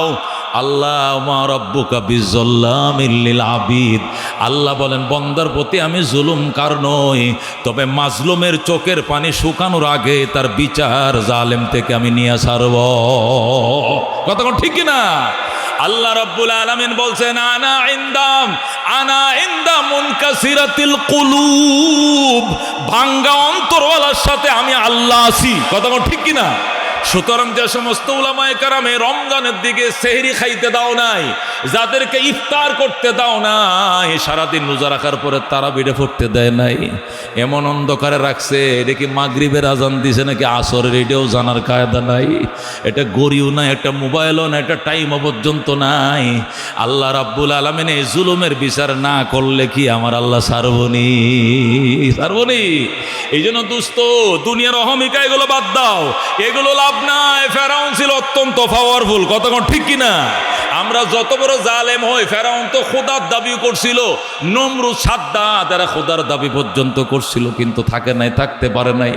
আল্লাহ মা রাব্বুকা বিযাল্লামিল লিল আবিদ, আল্লাহ বলেন বান্দার প্রতি আমি জুলুমকার নই, তবে মাজলুমের চোখের পানি শুকানোর আগে তার বিচার জালেম থেকে আমি নিয়ে ছাড়ব। কথা ঠিক কি না? আল্লাহ রাব্বুল আলামিন বলছেন আনা ইনদা মুনকাসিরাতিল কুলুব, ভাঙ্গা অন্তরওয়ালার সাথে আমি আল্লাহ আছি। কথা ঠিক কি না? সুতরাং যে সমস্ত উলামায়ে কেরামে রমজানের দিকে সেহরি খাইতে দাও নাই, যাদেরকে ইফতার করতে দাও নাই, সারাদিন রোজা রাখার পরে তারাবিরে পড়তে দেয় নাই, এমন অন্ধকারে রাখছে, এটা কি মাগরিবের আজান দিছে নাকি আসরের, এটাও জানার কায়দা নাই। এটা গড়িও নাই, একটা মোবাইলও না, একটা টাইমও পর্যন্ত নাই। আল্লাহ রাব্বুল আলামিন এই জুলুমের বিচার না করলে কি আমার আল্লাহ ছাড়বনি? এই জন্য দোস্ত, দুনিয়ার অহমিকা এগুলো বাদ দাও, এগুলো লাভ নাই। ফেরাউন ছিল অত্যন্ত পাওয়ারফুল। কতক্ষণ ঠিক কিনা? আমরা যত বড় জালেম হই, ফেরাউন তো খোদার দাবি করছিল, নমরুদ সাদ্দাত এরা খোদার দাবি পর্যন্ত করছিল, কিন্তু থাকতে পারে নাই।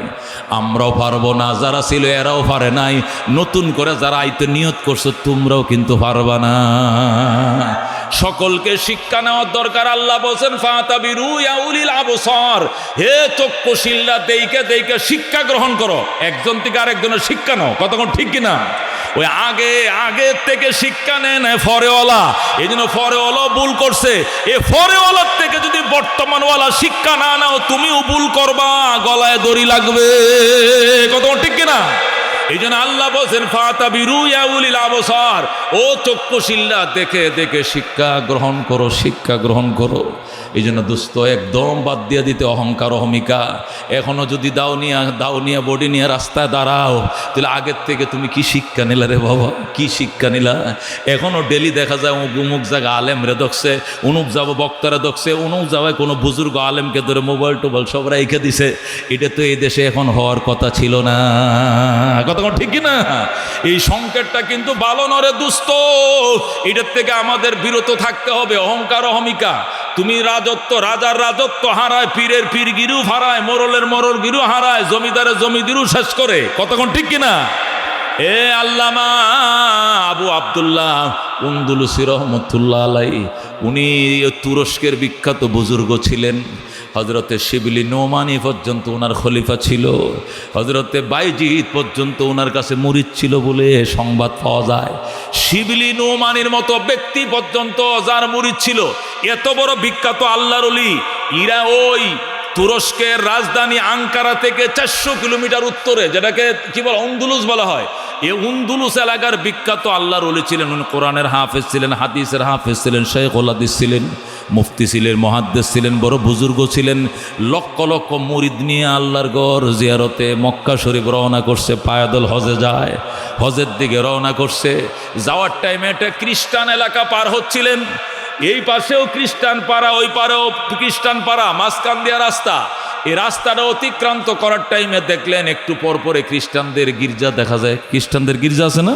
আমরাও পারবো না, যারা ছিল এরাও পারে নাই, নতুন করে যারা আইতে নিয়ত করছো তোমরাও কিন্তু পারবা না। সকলকে শিক্ষা নেওয়ার দরকার। আল্লাহ বলছেন ফাতাবিরু ইয়া উলিল আবসার, হে চক্ষুশীলরা দেইকে শিক্ষা গ্রহণ করো, একজন থেকে আরেকজনের শিক্ষা নাও। কতক্ষণ ঠিক কিনা? ওই আগে থেকে শিক্ষা নেন ফরেওয়ালা, এই জন্য ফরেওয়ালা ভুল করছে। এ ফরেওয়ালার থেকে যদি বর্তমানওয়ালা শিক্ষা না নাও, তুমিও ভুল করবা, গলায় দড়ি লাগবে। কতক্ষণ ঠিক কিনা? এই জন্য আল্লাহ বলছেন ফাতাবিরু ইয়া উলিল আবসার, ও চক্ষুশীলরা দেখে শিক্ষা গ্রহণ করো। এই জন্য দুস্থ একদম বাদ দিয়ে দিতে অহংকার অহমিকা। এখনো যদি দাও নিয়া বডি নিয়ে রাস্তায় দাঁড়াও, তাহলে আগের থেকে তুমি কি শিক্ষা নিলা রে বাবা, কি শিক্ষা নিলা? এখনো ডেলি দেখা যায় অমুক জায়গা আলেম রে দেখছে, অনুপ যাবো বক্তারা দেখছে, অনুপ যাবে কোনো বুজুর্গ আলেমকে ধরে মোবাইল টোবাইল সব রেখে দিছে। এটা তো এই দেশে এখন হওয়ার কথা ছিল না। কতক্ষণ ঠিক না? এই সংকেতটা কিন্তু ভালো নরে দুস্থ, এটার থেকে আমাদের বিরত থাকতে হবে। অহংকার অহমিকা, তুমি রাজার রাজত্ব হারায়, পীরের পীরগিরু হারায়, মোরলের মোরলগিরু হারায়, জমিদারের জমিদিরু শেষ করে। কতক্ষণ ঠিক কিনা? এ আল্লামা আবু আব্দুল্লাহ উনদুলুসি রহমতুল্লাহ আলাইহি, উনি তুরস্কের বিখ্যাত বুজুর্গ ছিলেন। হজরতে শিবলি নোমানি পর্যন্ত ওনার খলিফা ছিল, হজরতে বাইজিদ পর্যন্ত ওনার কাছে মুরিদ ছিল বলে সংবাদ পাওয়া যায়। শিবলি নোমানির মতো ব্যক্তি পর্যন্ত যার মুরিদ ছিল, এত বড় বিখ্যাত আল্লাহর ওলি, ইরা ওই তুরস্কের রাজধানী আঙ্কারা থেকে 400 কিলোমিটার উত্তরে, যেটাকে কি বলে উনদুলুস বলা হয়, এই উনদুলুস এলাকার বিখ্যাত আল্লাহর ওলি ছিলেন। উনি কোরআনের হাফেজ ছিলেন, হাদিসের হাফেজ ছিলেন, শাইখুল হাদিস ছিলেন, মুফতি ছিলেন, মুহাদ্দিস ছিলেন, বড় বুজুর্গ ছিলেন। লক্ষ লক্ষ মুরিদ নিয়ে আল্লাহর ঘর জিয়ারতে মক্কা শরীফ রওনা করছে, পায়াদল হজে যায়, হজের দিকে রওনা করছে। যাওয়ার টাইমে একটা খ্রিস্টান এলাকা পার হচ্ছিলেন, এই পাশেও খ্রিস্টান পাড়া, ওই পারেও খ্রিস্টান পাড়া, মাঝখান দিয়া রাস্তা। এই রাস্তাটা অতিক্রান্ত করার টাইমে দেখলেন একটু পরপরে খ্রিস্টানদের গির্জা দেখা যায়। খ্রিস্টানদের গির্জা আছে না,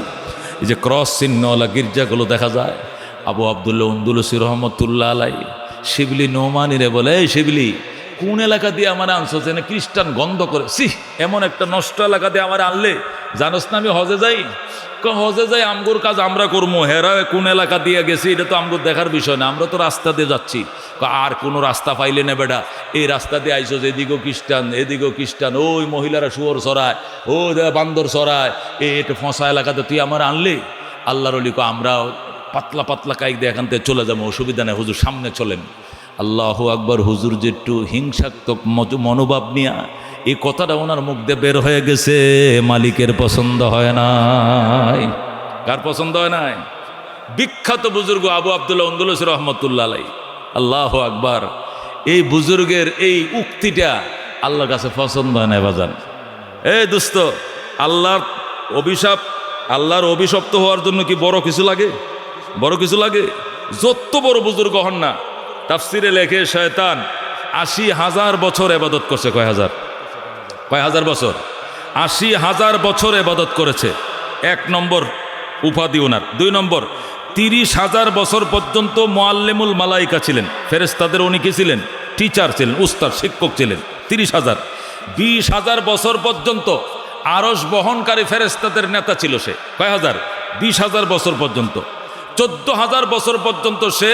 এই যে ক্রস চিহ্নওয়ালা গির্জাগুলো দেখা যায়। আবু আব্দুল্লাহ উনদুলুসি রহমতুল্লাহ আলাইহি শিবলি নোমানিরে বলে, এই শিবলি, কোন এলাকা দিয়ে আমার আনছো যে না খ্রিস্টান গন্ধ করে, এমন একটা নষ্ট এলাকা দিয়ে আমার আনলে, জানোস না আমি হজে যাই? হজে যাই, আমগুর কাজ আমরা করবো, হেরা কোন এলাকা দিয়ে গেছি এটা তো আমগুর দেখার বিষয় না, আমরা তো রাস্তা দিয়ে যাচ্ছি। আর কোনো রাস্তা পাইলে না বেটা, এই রাস্তা দিয়ে আইসো, এদিকেও খ্রিস্টান এদিকেও খ্রিস্টান, ওই মহিলারা শুয়োর চড়ায়, ও বান্দর চড়ায়, এটা ফসা এলাকাতে তুই আমার আনলি? আল্লাহর ওলি আমরা পাতলা কাইক দিয়ে এখান থেকে চলে যাবো, অসুবিধা নেই, হুজুর সামনে চলেন। আল্লাহু আকবার। হুজুর যে একটু হিংসাত্মক মনোভাব নিয়া এই কথাটা ওনার মুখ দিয়ে বের হয়ে গেছে, মালিকের পছন্দ হয় নাই। কার পছন্দ হয় নাই? বিখ্যাত বুজুর্গ আবু আব্দুল্লাহ উনদুলুসি রহমতুল্লাহ আলাইহি। আল্লাহু আকবার। এই বুজুর্গের এই উক্তিটা আল্লাহর কাছে পছন্দ হয় না বাজান। এই দোস্ত, আল্লাহর অভিশপ্ত হওয়ার জন্য কি বড় কিছু লাগে? বড় কিছু লাগে? যত বড় বুজুর্গ হন না, তাফসিরে লেখে শয়তান 80,000 বছর ইবাদত করছে। কয় হাজার বছর? 80,000 বছর ইবাদত করেছে। 1 নম্বর উপাধি ওনার। 2 নম্বর, 30,000 বছর পর্যন্ত মুআল্লিমুল মালাইকা ছিলেন, ফেরেশতাদের উনি কি ছিলেন? টিচার ছিলেন, উস্তাদ, শিক্ষক ছিলেন। 30,000। 20,000 বছর পর্যন্ত আরশ বহনকারী ফেরেশতাদের নেতা ছিল সে। কয় হাজার? 20,000 বছর পর্যন্ত। 14,000 বছর পর্যন্ত সে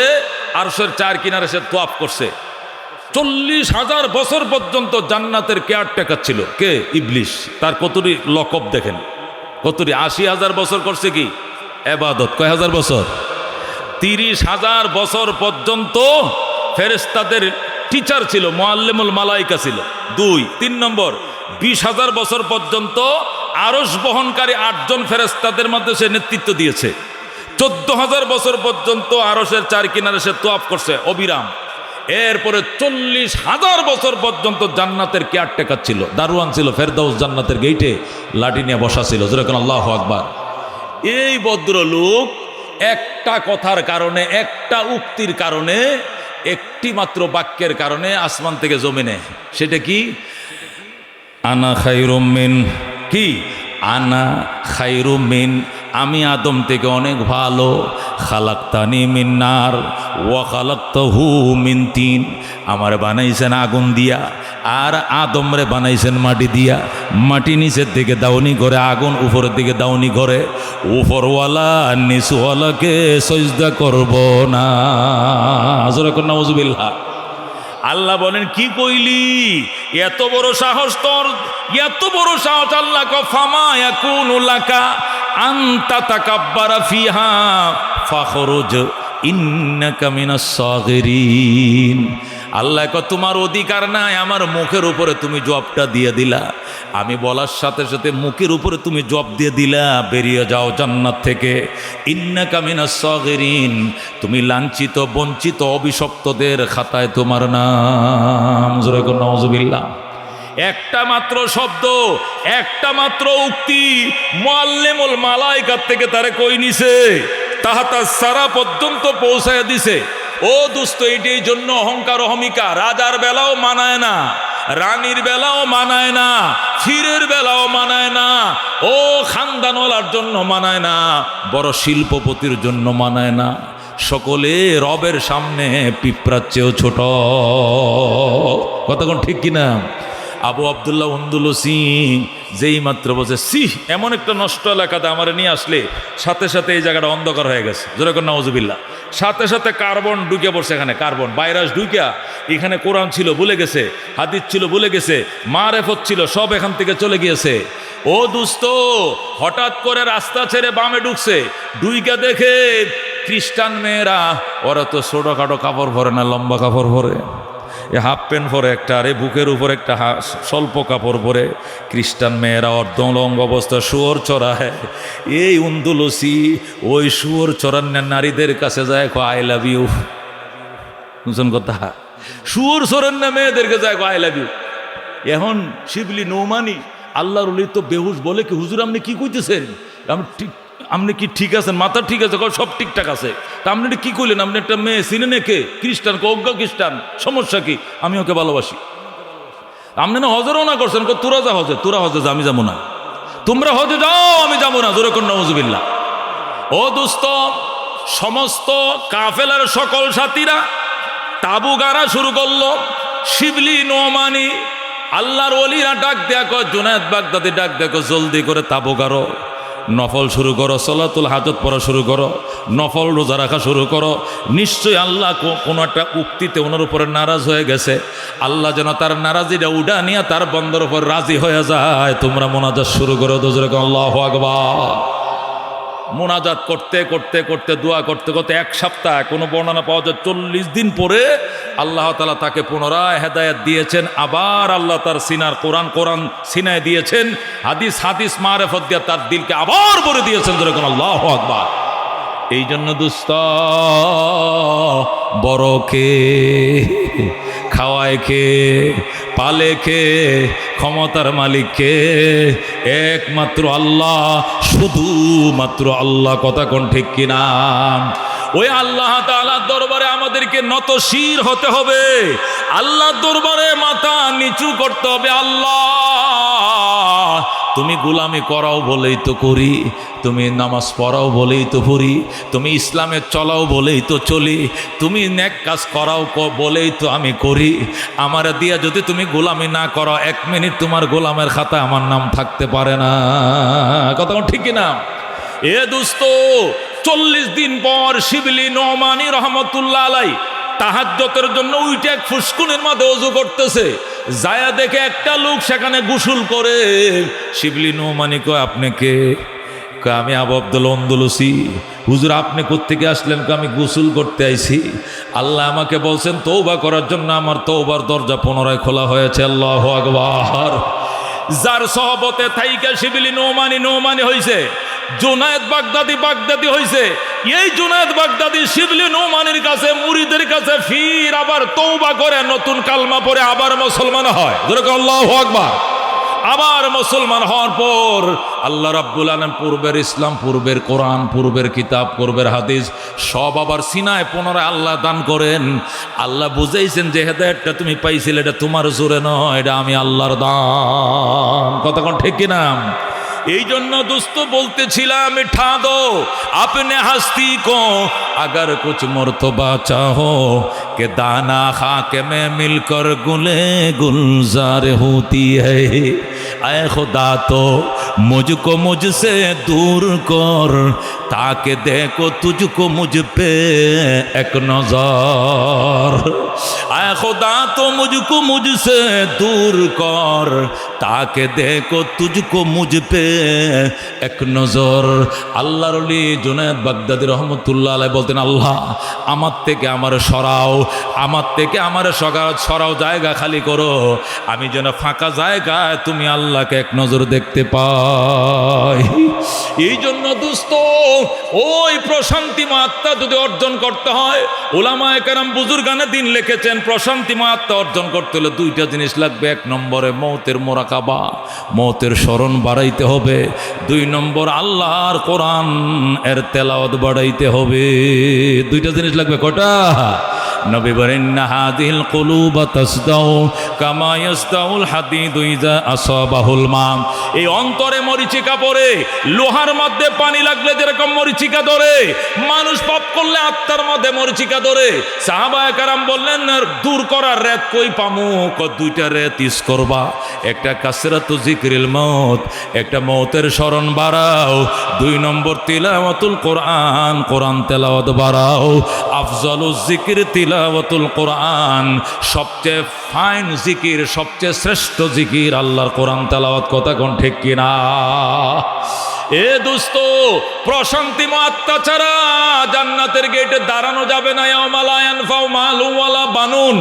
আরশের চার কিনারে সে তোয়াফ করছে। 40,000 বছর পর্যন্ত জান্নাতের কেয়ারটেকার ছিল কে? ইবলিস। তার কতটি লকব দেখেন, কতটি 80,000 বছর করছে কি ইবাদত। কয় হাজার বছর? 30,000 বছর পর্যন্ত ফেরেশতাদের টিচার ছিল, মুআল্লিমুল মালাইকা ছিল। 3 নম্বর 20,000 বছর পর্যন্ত আরশ বহনকারী 8 জন ফেরেশতাদের মধ্যে সে নেতৃত্ব দিয়েছে। 14,000 বছর পর্যন্ত আরশের চার কিনারে সে তোয়াফ করছে অবিরাম। এরপরে 40,000 বছর পর্যন্ত জান্নাতের কেয়ারটেকার ছিল, দারোয়ান ছিল, ফেরদাউস জান্নাতের গেইটে লাঠি নিয়ে বসা ছিল। যেরকম আল্লাহু আকবার। এই ভদ্রলোক একটা কথার কারণে, একটা উক্তির কারণে, একটি মাত্র বাক্যের কারণে আসমান থেকে জমিনে, সেটা কি? আনা খায়রুম মিন, কি? আনা খায়রুম মিন, আমি আদম থেকে অনেক ভালো। খালাক্তানি মিন নার ওয়া খালাক্তাহু মিন তিন, আমার বানাইছেন আগুন দিয়া, আর আদমরে বানাইছেন মাটি দিয়া। মাটি নিচের দিকে দাউনি করে, আগুন উপরের দিকে দাউনি করে। উপরওয়ালা নিচওয়ালাকে সজদা করব না। যখন নাউজুবিল্লাহ। আল্লাহ বলেন কি কইলি? এত বড় সাহস তোর, এত বড় সাহস! আল্লাহ ক ফামা ইয়াকুনু লাকা আনতা তাকাব্বারা ফিহা ফাখরুজ ইন্নাকা মিনাস সাগিরিন। আল্লাহ ক তোমার অধিকার নাই আমার মুখের উপরে তুমি জবটা দিয়ে দিলা। আমি বলার সাথে সাথে মুখের উপরে তুমি জব দিয়ে দিলা, বেরিয়ে যাও জান্নাত থেকে। ইন্নাকা মিনাস সাগিরিন, তুমি লাঞ্ছিত, বঞ্চিত, অভিশপ্তদের খাতায় তোমার নাম। জোরে কোন নাউজুবিল্লাহ। একটা মাত্র শব্দ, একটা মাত্র উক্তি মুআল্লিমুল মালাইকার থেকে তারে কই নিছে, তাহাতা সারা পর্যন্ত পৌঁছায় দিছে। ও দোস্ত, এইটাই জন্য অহংকার অহমিকা রাজার বেলাও মানায় না, রানীর বেলাও মানায় না, ফিরের বেলাও মানায় না, ও খানদানওয়ালার জন্য মানায় না, বড় শিল্পপতির জন্য মানায় না। সকলে রবের সামনে পিঁপড়ার চেয়েও ছোট। কতক্ষণ ঠিক কিনা? আবু আবদুল্লাহ উন্দুলুসি যেই মাত্র বলছে, সিহ, এমন একটা নষ্ট এলাকাতে আমার নিয়ে আসলে সাথে সাথে এই জায়গাটা অন্ধকার হয়ে গেছে। যেরকম নাউজুবিল্লাহ। সাথে সাথে কার্বন ঢুকে পড়ছে, এখানে কার্বন ভাইরাস ঢুকিয়া, এখানে কোরআন ছিল ভুলে গেছে, হাদিস ছিল ভুলে গেছে, মারেফত ছিল সব এখান থেকে চলে গিয়েছে। ও দোস্ত, হঠাৎ করে রাস্তা ছেড়ে বামে ঢুকছে, ঢুইকা দেখে খ্রিস্টান মেয়েরা, ওরা তো ছোটোখাটো কাপড় পরে না, লম্বা কাপড় পরে, এ হাফ প্যান্ট পরে একটা, আর বুকের উপর একটা স্বল্প কাপড় পরে খ্রিস্টান মেয়েরা অর্ধলঙ্গ অবস্থা শুয়োর চড়ায়। এই উন্দুলসি ওই শুয়োর চড়ান নারীদের কাছে যায়, আই লাভ ইউ। বুঝছেন কথা? শুয়োর চড়ান না মেয়েদেরকে যায়, আই লাভ ইউ। এখন শিবলি নৌমানি আল্লাহর ওলি তো বেহুশ বলে কি, হুজুর আপনি কি কইতেছেন? আপনি কি ঠিক আছেন? মাথা ঠিক আছে? সব ঠিকঠাক আছে। তা আপনি কি কইলেন? আপনি একটা মেয়ে চিনেন কে? খ্রিস্টান, অজ্ঞা খ্রিস্টান, সমস্যা কি? আমি ওকে ভালোবাসি। আপনি না হজেরও না করছেন, তোরা যা হজে, তোরা হজে যা, আমি যাবো না। তোমরা হজে যাও, আমি যাবো না। জোরে কোন নাউজুবিল্লাহ। ও দোস্ত, সমস্ত কাফেলার সকল সাথীরা তাবু গাড়া শুরু করলো। শিবলি নোমানি আল্লাহর ওলিরা ডাক দেয়া কয়, জুনায়েদ বাগদাদি ডাক দেখো, জলদি করে তাবু গাড়ো, নফল শুরু করো, সলাতুল হাজত পড়া শুরু করো, নফল রোজা রাখা শুরু করো। নিশ্চয়ই আল্লাহ কোনো একটা উক্তিতে ওনার উপরে নারাজ হয়ে গেছে। আল্লাহ যেন তার নারাজিটা উডা নিয়ে তার বন্দর উপর রাজি হয়ে যায়। তোমরা মোনাজাত শুরু করো। আল্লাহু আকবার। মোনাজাত করতে করতে করতে, দোয়া করতে করতে 1 সপ্তাহ, কোনো বর্ণনা পাওয়া যায় 40 দিন পরে আল্লাহ তাআলা তাকে পুনরায় হেদায়েত দিয়েছেন। আবার আল্লাহ তার সিনার কোরআন সিনায় দিয়েছেন, হাদিস মারেফত দিয়ে তার দিলকে আবার ভরে দিয়েছেন। যেরকম আল্লাহু আকবার। এই জন্য দুস্ত বড় কে, খাওয়ায় কে, পালে কে, ক্ষমতার মালিক কে? একমাত্র আল্লাহ, শুধুমাত্র আল্লাহ। কথা কোন ঠিক কিনা? ওই আল্লাহ তাআলার দরবারে আমাদেরকে নতশির হতে হবে, আল্লাহর দরবারে মাথা নিচু করতে হবে। আল্লাহ তুমি গোলামি করাও বলেই তো করি, তুমি নামাজ পড়াও বলেই তো পড়ি, তুমি ইসলামে চলাও বলেই তো চলি, তুমি নেক কাজ করাও বলেই তো আমি করি। আমার দিয়া যদি তুমি গোলামি না করো, 1 মিনিট তোমার গোলামের খাতায় আমার নাম থাকতে পারে না। কথা ঠিক কিনা? এ দোস্ত, 40 দিন পর শিবলি নোমানি রহমতুল্লাহ আলাই তাহাজ্জুদের জন্য উইটা এক ফুসকুনের মধ্যে ওযু করতেছে, যায়া দেখে একটা লোক সেখানে গোসল করে। শিবলি নোমানি কয়, আপনি কে? কয়, আমি আবু আব্দুল আন্দলুসি। হুজুর, আপনি কোত্থেকে আসলেন? কয়, আমি গোসল করতে আইছি। আল্লাহ আমাকে বলছেন তওবা করার জন্য, আমার তওবার দরজা পুনরায় খোলা হয়েছে। আল্লাহু আকবার। যার সহবতে থাইকা শিবলি নোমানি হইছে, জুনায়েদ বাগদাদি হইছে। এই জুনায়েদ বাগদাদি শিবলি নোমানির কাছে, মুরিদের কাছে ফির আবার তওবা করে, নতুন কালমা পড়ে আবার মুসলমান হয়। যেরকম আল্লাহু আকবার। আবার মুসলমান হওয়ার পর আল্লাহ রাব্বুল আলামিন পূর্বের ইসলাম, পূর্বের কোরআন, পূর্বের কিতাব, পূর্বের হাদিস সব আবার সিনায় পুনরায় আল্লাহ দান করেন। আল্লাহ বুঝাইছেন যে হেদায়েতটা তুমি পাইছিলে, এটা তোমার জোরে নয়, এটা আমি আল্লাহর দান। কতক্ষণ ঠিক কিনা? এই জন্য দোস্ত বলতেছিলাম, মিঠা দো আপনে হস্তি কো अगर कुछ मर्तबा चाहो कि दाना खाके में मिलकर गुले गुलजार होती है। ऐ खुदा तो मुझको मुझसे दूर कर ताकि देखो तुझको मुझ पे एक नजर। ऐ खुदा तो मुझको मुझसे दूर कर ताकि देखो तुझको मुझ पे एक नजर। আল্লাহর ওলি জুনায়েদ বাগদাদি রহমতুল্লাহ আলাইহি বলতেন, আল্লাহ আমার থেকে আমার সরাও, আমার থেকে আমার সরাও, জায়গা খালি করো, আমি যেন ফাঁকা জায়গায় তুমি আল্লাহকে এক নজর দেখতে পাই। এই জন্য দোস্ত ওই প্রশান্তিময় আত্মা যদি অর্জন করতে হয়, উলামায়ে কেরাম বুজুর্গানে দিন লিখেছেন, প্রশান্তিময় আত্মা অর্জন করতে হলে দুইটা জিনিস লাগবে। এক নম্বরে মৌতের মোরাকাবা, মৌতের স্মরণ বাড়াইতে হবে। 2 নম্বর আল্লাহর কোরআন এর তেলাওয়াত বাড়াইতে হবে। দুইটা জিনিস লাগবে। কটা? নবী বলেন, না হাদিল কুলুবা তাসদাউ কামা ইয়াসদাউল হাদিদু ইযা আসাবাহুল মা। এই অন্তরে মরিচিকা পড়ে, লোহার মধ্যে পানি লাগলে যেরকম মরিচিকা ধরে, মানুষ পাপ করলে আত্মার মধ্যে মরিচিকা ধরে। সাহাবায়ে কেরাম বললেন, দূর করার রেত কই পামু? দুইটা রেত ইউজ করবা, একটা কাসরাতু যিকরিল মউত, একটা মউতের স্মরণ বাড়াও। 2 নম্বর তিলাওয়াতুল কোরআন, কোরআন তেলাওয়াত বাড়াও। আফজালুজ যিকর তিলাওয়াতুল কোরআন, সবচেয়ে ফাইন জিকির, সবচেয়ে শ্রেষ্ঠ জিকির আল্লাহর কোরআন তেলাওয়াত। কথা কোন ঠিক কিনা? এ দোস্ত, প্রশান্তিময় আত্মা ছাড়া জান্নাতের গেটে দাঁড়ানো যাবে না। ইয়াউমা লা ইয়ানফাউ মালুন ওয়ালা বানুন।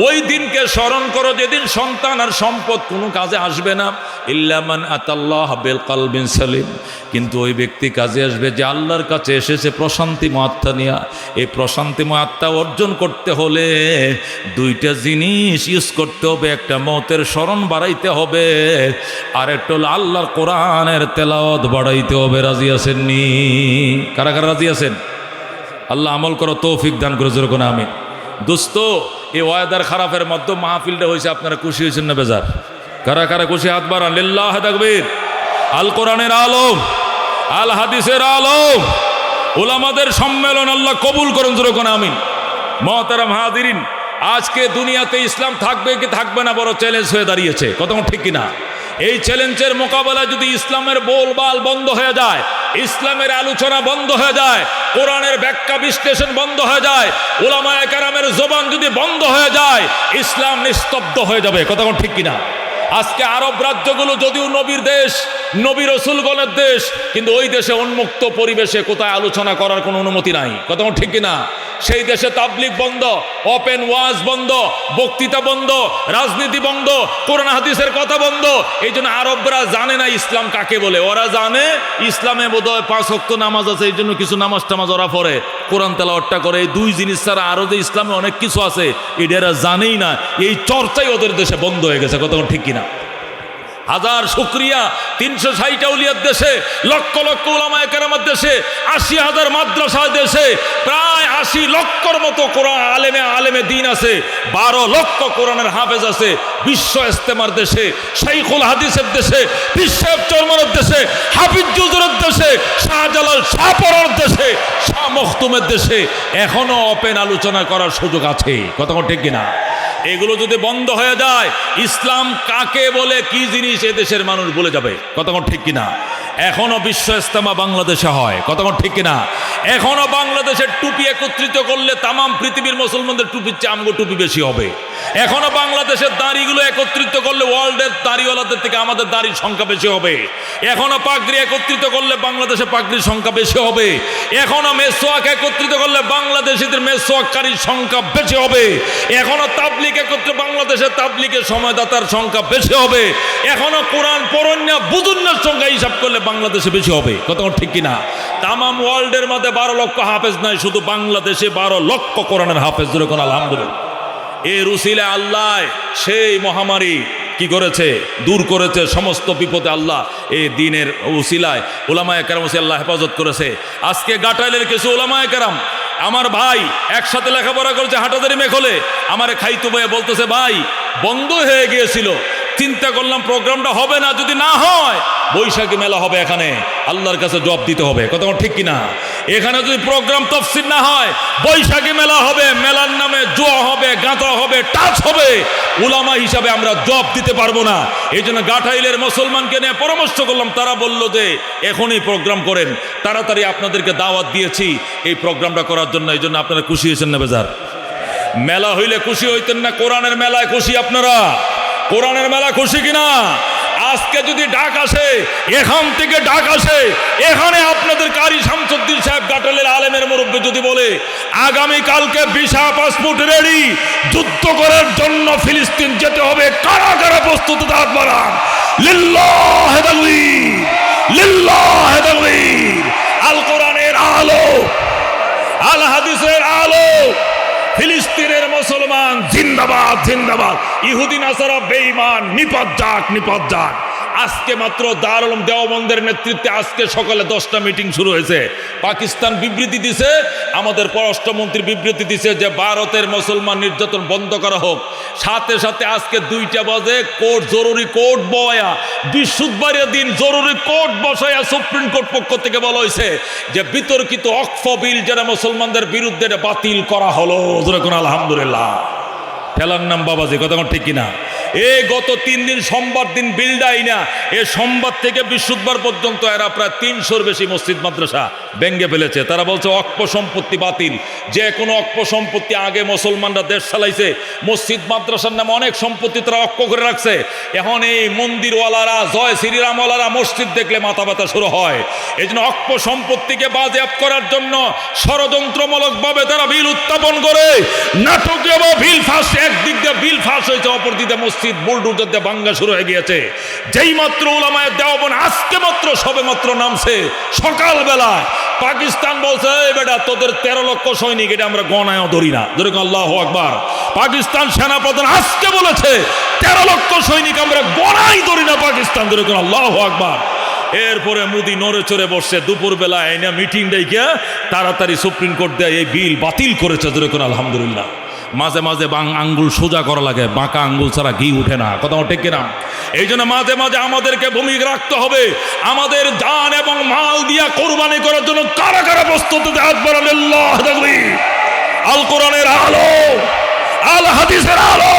ওই দিনকে স্মরণ করো যেদিন সন্তান আর সম্পদ কোনো কাজে আসবে না। ইল্লা মান আতাল্লাহ বিল কলবিন সালিম। কিন্তু ওই ব্যক্তি কাজে আসবে যে আল্লাহর কাছে এসেছে প্রশান্তিময় আত্মা নিয়ে। এই প্রশান্তিময় আত্মা অর্জন করতে হলে দুইটা জিনিস ইউজ করতে হবে। একটা মৌতের স্মরণ বাড়াইতে হবে, আর একটা হলো আল্লাহর কোরআনের তেলাওয়াত বাড়াইতে হবে। রাজি আছেন নি? কারা কারা রাজি আছেন? আল্লাহ আমল করো, তৌফিক দান করে যেরকম আমি। দোস্ত, এই ওয়াদার খারাপের মধ্যে মাহফিলটা হয়েছে, আপনারা খুশি হয়েছেন না বেজার? কারা কারা খুশি? হাত বাড়ান। লিল্লাহ তাকবীর। আল কোরআনের আলম, আল হাদিসের আলম, উলামাদের সম্মেলন আল্লাহ কবুল করেন যেরকম আমিন। মুহতারাম হাজিরিন, আজকে দুনিয়াতে ইসলাম থাকবে কি থাকবে না বড় চ্যালেঞ্জ হয়ে দাঁড়িয়েছে। কথা ঠিক কিনা? এই চ্যালেঞ্জের মোকাবেলায় যদি ইসলামের বোলবাল বন্ধ হয়ে যায়, ইসলামের আলোচনা বন্ধ হয়ে যায়, কোরআনের ব্যাখ্যা বিশ্লেষণ বন্ধ হয়ে যায়, উলামায়ে কেরামের জবান যদি বন্ধ হয়ে যায়, ইসলাম নিস্তব্ধ হয়ে যাবে। কথা ঠিক কিনা? আজকে আরব রাজ্যগুলো যদিও নবীর দেশ, নবী রসুলগণের দেশ, কিন্তু ওই দেশে উন্মুক্ত পরিবেশে কোথায় আলোচনা করার কোনো অনুমতি নাই। কথা ঠিক কিনা? সেই দেশে তাবলিগ বন্ধ, ওপেন ওয়াজ বন্ধ, বক্তৃতা বন্ধ, রাজনীতি বন্ধ, কোরআন হাদিসের কথা বন্ধ। এই জন্য আরবরা জানে না ইসলাম কাকে বলে। ওরা জানে ইসলামে বোধহয় 5 ওয়াক্ত নামাজ আছে, এই জন্য কিছু নামাজ টামাজ ওরা পড়ে, কোরআন তেলাওয়াতটা করে। এই 2 জিনিস ছাড়া আরও যে ইসলামে অনেক কিছু আছে এটা এরা জানেই না। এই চর্চাই ওদের দেশে বন্ধ হয়ে গেছে। কথা ঠিক কিনা? হাজার শুকরিয়া, 360 আউলিয়ার দেশে, লক্ষ লক্ষ উলামায়ে কেরামের দেশে, 80,000 মাদ্রাসার দেশে, প্রায় 80 লক্ষর মতো কোরআন আলেমে দিন আছে, 12 লক্ষ কোরআনের হাফেজ আছে। বিশ্ব ইস্তেমার দেশে, শাইখুল হাদিসের দেশে, বিশ্বের চরমনের দেশে, হাফিজ জুজুরের দেশে, শাহজালাল শাহপরার দেশে, শাহ মখতুমের দেশে এখনো ওপেন আলোচনা করার সুযোগ আছে। কথা ঠিক কিনা? এগুলো যদি বন্ধ হয়ে যায়, ইসলাম কাকে বলে, কি জিনিস এদেশের মানুষ বলে যাবে। কথা ঠিক কিনা? এখনো বিশ্ব ইস্তেমা বাংলাদেশে হয়, কতক্ষণ ঠিক কিনা? এখনো বাংলাদেশের টুপি একত্রিত করলে তামাম পৃথিবীর মুসলমানদের টুপির চেয়ে আমগো টুপি বেশি হবে। এখনো বাংলাদেশের দাড়িগুলো একত্রিত করলে ওয়ার্ল্ডের দাড়িওয়ালাদের থেকে আমাদের দাড়ির সংখ্যা বেশি হবে। এখনো পাগড়ি একত্রিত করলে বাংলাদেশে পাগড়ির সংখ্যা বেশি হবে। এখনো মেসওয়াক একত্রিত করলে বাংলাদেশিদের মেসওয়াককারীর সংখ্যা বেশি হবে। এখনো তাবলিগ একত্রিত বাংলাদেশে তাবলিগের সময়দাতার সংখ্যা বেশি হবে। এখনো কোরআন পড়ন্যা বুজুন্যার সংখ্যা হিসাব করলে বাংলাদেশে বেশি হবে, কতক্ষণ ঠিক কিনা? তামাম ওয়ার্ল্ডের মধ্যে 12 লক্ষ হাফেজ নাই, শুধু বাংলাদেশে 12 লক্ষ কোরআনের হাফেজ, যেরকম আলহামদুলিল্লাহ। এর উসিলে আল্লাহ সেই মহামারী কি করেছে, দূর করেছে সমস্ত বিপদে আল্লাহ এই দিনের উসিলায় উলামায়ে কেরাম আল্লাহ হেফাজত করেছে। আজকে গাটাইলের কিছু উলামায়ে কেরাম আমার ভাই একসাথে লেখাপড়া করেছে হাটাদারি মেখলে, আমারে খাইতু ভাই বলতেছে ভাই বন্ধ হয়ে গিয়েছিল, চিন্তা করলাম প্রোগ্রামটা হবে না, যদি না হয় বৈশাখী মেলা হবে, এখানে আল্লাহর কাছে জবাব দিতে হবে, কতক্ষণ ঠিক কিনা? এখানে যদি প্রোগ্রাম তফসির না হয় বৈশাখী মেলা হবে, মেলার নামে জুয়া হবে, গাঁজা হবে, টাচ হবে, উলামা হিসাবে আমরা জবাব দিতে পারবো না। এই জন্য গাটাইলের মুসলমানকে নিয়ে পরামর্শ করলাম, তারা বলল যে এখনই প্রোগ্রাম করেন, তাড়াতাড়ি আপনাদেরকে দাওয়াত দিয়েছি এই প্রোগ্রামটা করার জন্য। এই জন্য আপনারা খুশি হয়েছেন না বেজার? মেলা হইলে খুশি হইতেন না? কোরআনের মেলায় খুশি আপনারা? কোরআনের মেলা খুশি কিনা? আজকে যদি ডাক আসে, এখান থেকে ডাক আসে, এখানে আপনাদের কারি শামসুদ্দিন সাহেব গাটালের আলেমের মুরব্বী যদি বলে আগামী কালকে ভিসা পাসপোর্ট রেডি, যুদ্ধ করার জন্য ফিলিস্তিন যেতে হবে, কারা কারা প্রস্তুত? হাত বাড়ান। লিল্লাহি তাকবীর, লিল্লাহি তাকবীর। আল কোরআনের আলো, আল হাদিসের আলো, ফিলিস্তিনের মুসলমান জিন্দাবাদ, জিন্দাবাদ। ইহুদি নাসারা বেঈমান, নিপাত যাক, নিপাত যাক। আজকে মাত্র দারুল উলুম দেওবন্দের নেতৃত্বে আজকে সকালে 10টা মিটিং শুরু হয়েছে। পাকিস্তান বিবৃতি দিছে, আমাদের পররাষ্ট্রমন্ত্রী বিবৃতি দিছে যে ভারতের মুসলমান নির্যাতন বন্ধ করা হোক। সাথে সাথে আজকে 2টা বাজে কোর্ট, জরুরি কোর্ট বয়া, বৃহস্পতিবারের দিন জরুরি কোর্ট বসায়া সুপ্রিম কোর্ট পক্ষ থেকে বলা হয়েছে যে বিতর্কিত ওয়াকফ বিল যারা মুসলমানদের বিরুদ্ধে বাতিল করা হলো। যেরকম আলহামদুলিল্লাহ। ফেলার নাম বাবাজি, কথা ঠিক কিনা? এই গত 3 দিন সোমবার দিন বিলডাই না, এ সোমবার থেকে বৃহস্পতিবার পর্যন্ত এরা প্রায় 300-র বেশি মসজিদ মাদ্রাসা ভেঙে ফেলেছে। তারা বলছে ওয়াকফ সম্পত্তি বাতিল। যে কোনো ওয়াকফ সম্পত্তি আগে মুসলমানরা দেশ চালাইছে, মসজিদ মাদ্রাসার নামে অনেক সম্পত্তি তারা ওয়াকফ করে রাখছে। এখন এই মন্দিরওয়ালারা, জয় শ্রীরামওয়ালারা মসজিদ দেখলে মাথা ব্যথা শুরু হয়। এই জন্য ওয়াকফ সম্পত্তিকে বাজেয়াপ্ত করার জন্য ষড়যন্ত্রমূলকভাবে তারা বিল উত্থাপন করে, নাটকীয় বিল ফাঁস। একদিক দিয়ে বিল ফাঁস হয়েছে, অপর দিকে মসজিদ বুলডোজার দিয়ে ভাঙা শুরু হয়ে গিয়েছে। যেই মাত্র উলামায়ে দেওবন্দ আজকে মাত্র সবে মাত্র নামছে সকালবেলায়, পাকিস্তান বলছে এই বেটা তোদের 13 লক্ষ সৈনিক এটা আমরা গণায়ও ধরি না। যেরকম আল্লাহু আকবার। পাকিস্তান সেনাপ্রধান আজকে বলেছে 13 লক্ষ সৈনিক আমরা গণাই ধরি না পাকিস্তান। যেরকম আল্লাহু আকবার। এরপরে মোদি নড়ে চড়ে বসছে, দুপুরবেলা এনে মিটিং ডেকে তাড়াতাড়ি সুপ্রিম কোর্ট দেয় এই বিল বাতিল করেছে। যেরকম আলহামদুলিল্লাহ। মাঝে মাঝে আঙ্গুল সোজা করা লাগে, বাঁকা আঙ্গুল ছাড়া ঘি উঠে না, কথা ঠিক কিনা? এই জন্য মাঝে মাঝে আমাদেরকে ভূমিকা রাখতে হবে। আমাদের জান এবং মাল দিয়া কোরবানি করার জন্য কারা কারা প্রস্তুত? হাত বাড়ান। আল্লাহু তাকবীর। আল কোরআনের আলো, আল হাদিসের আলো,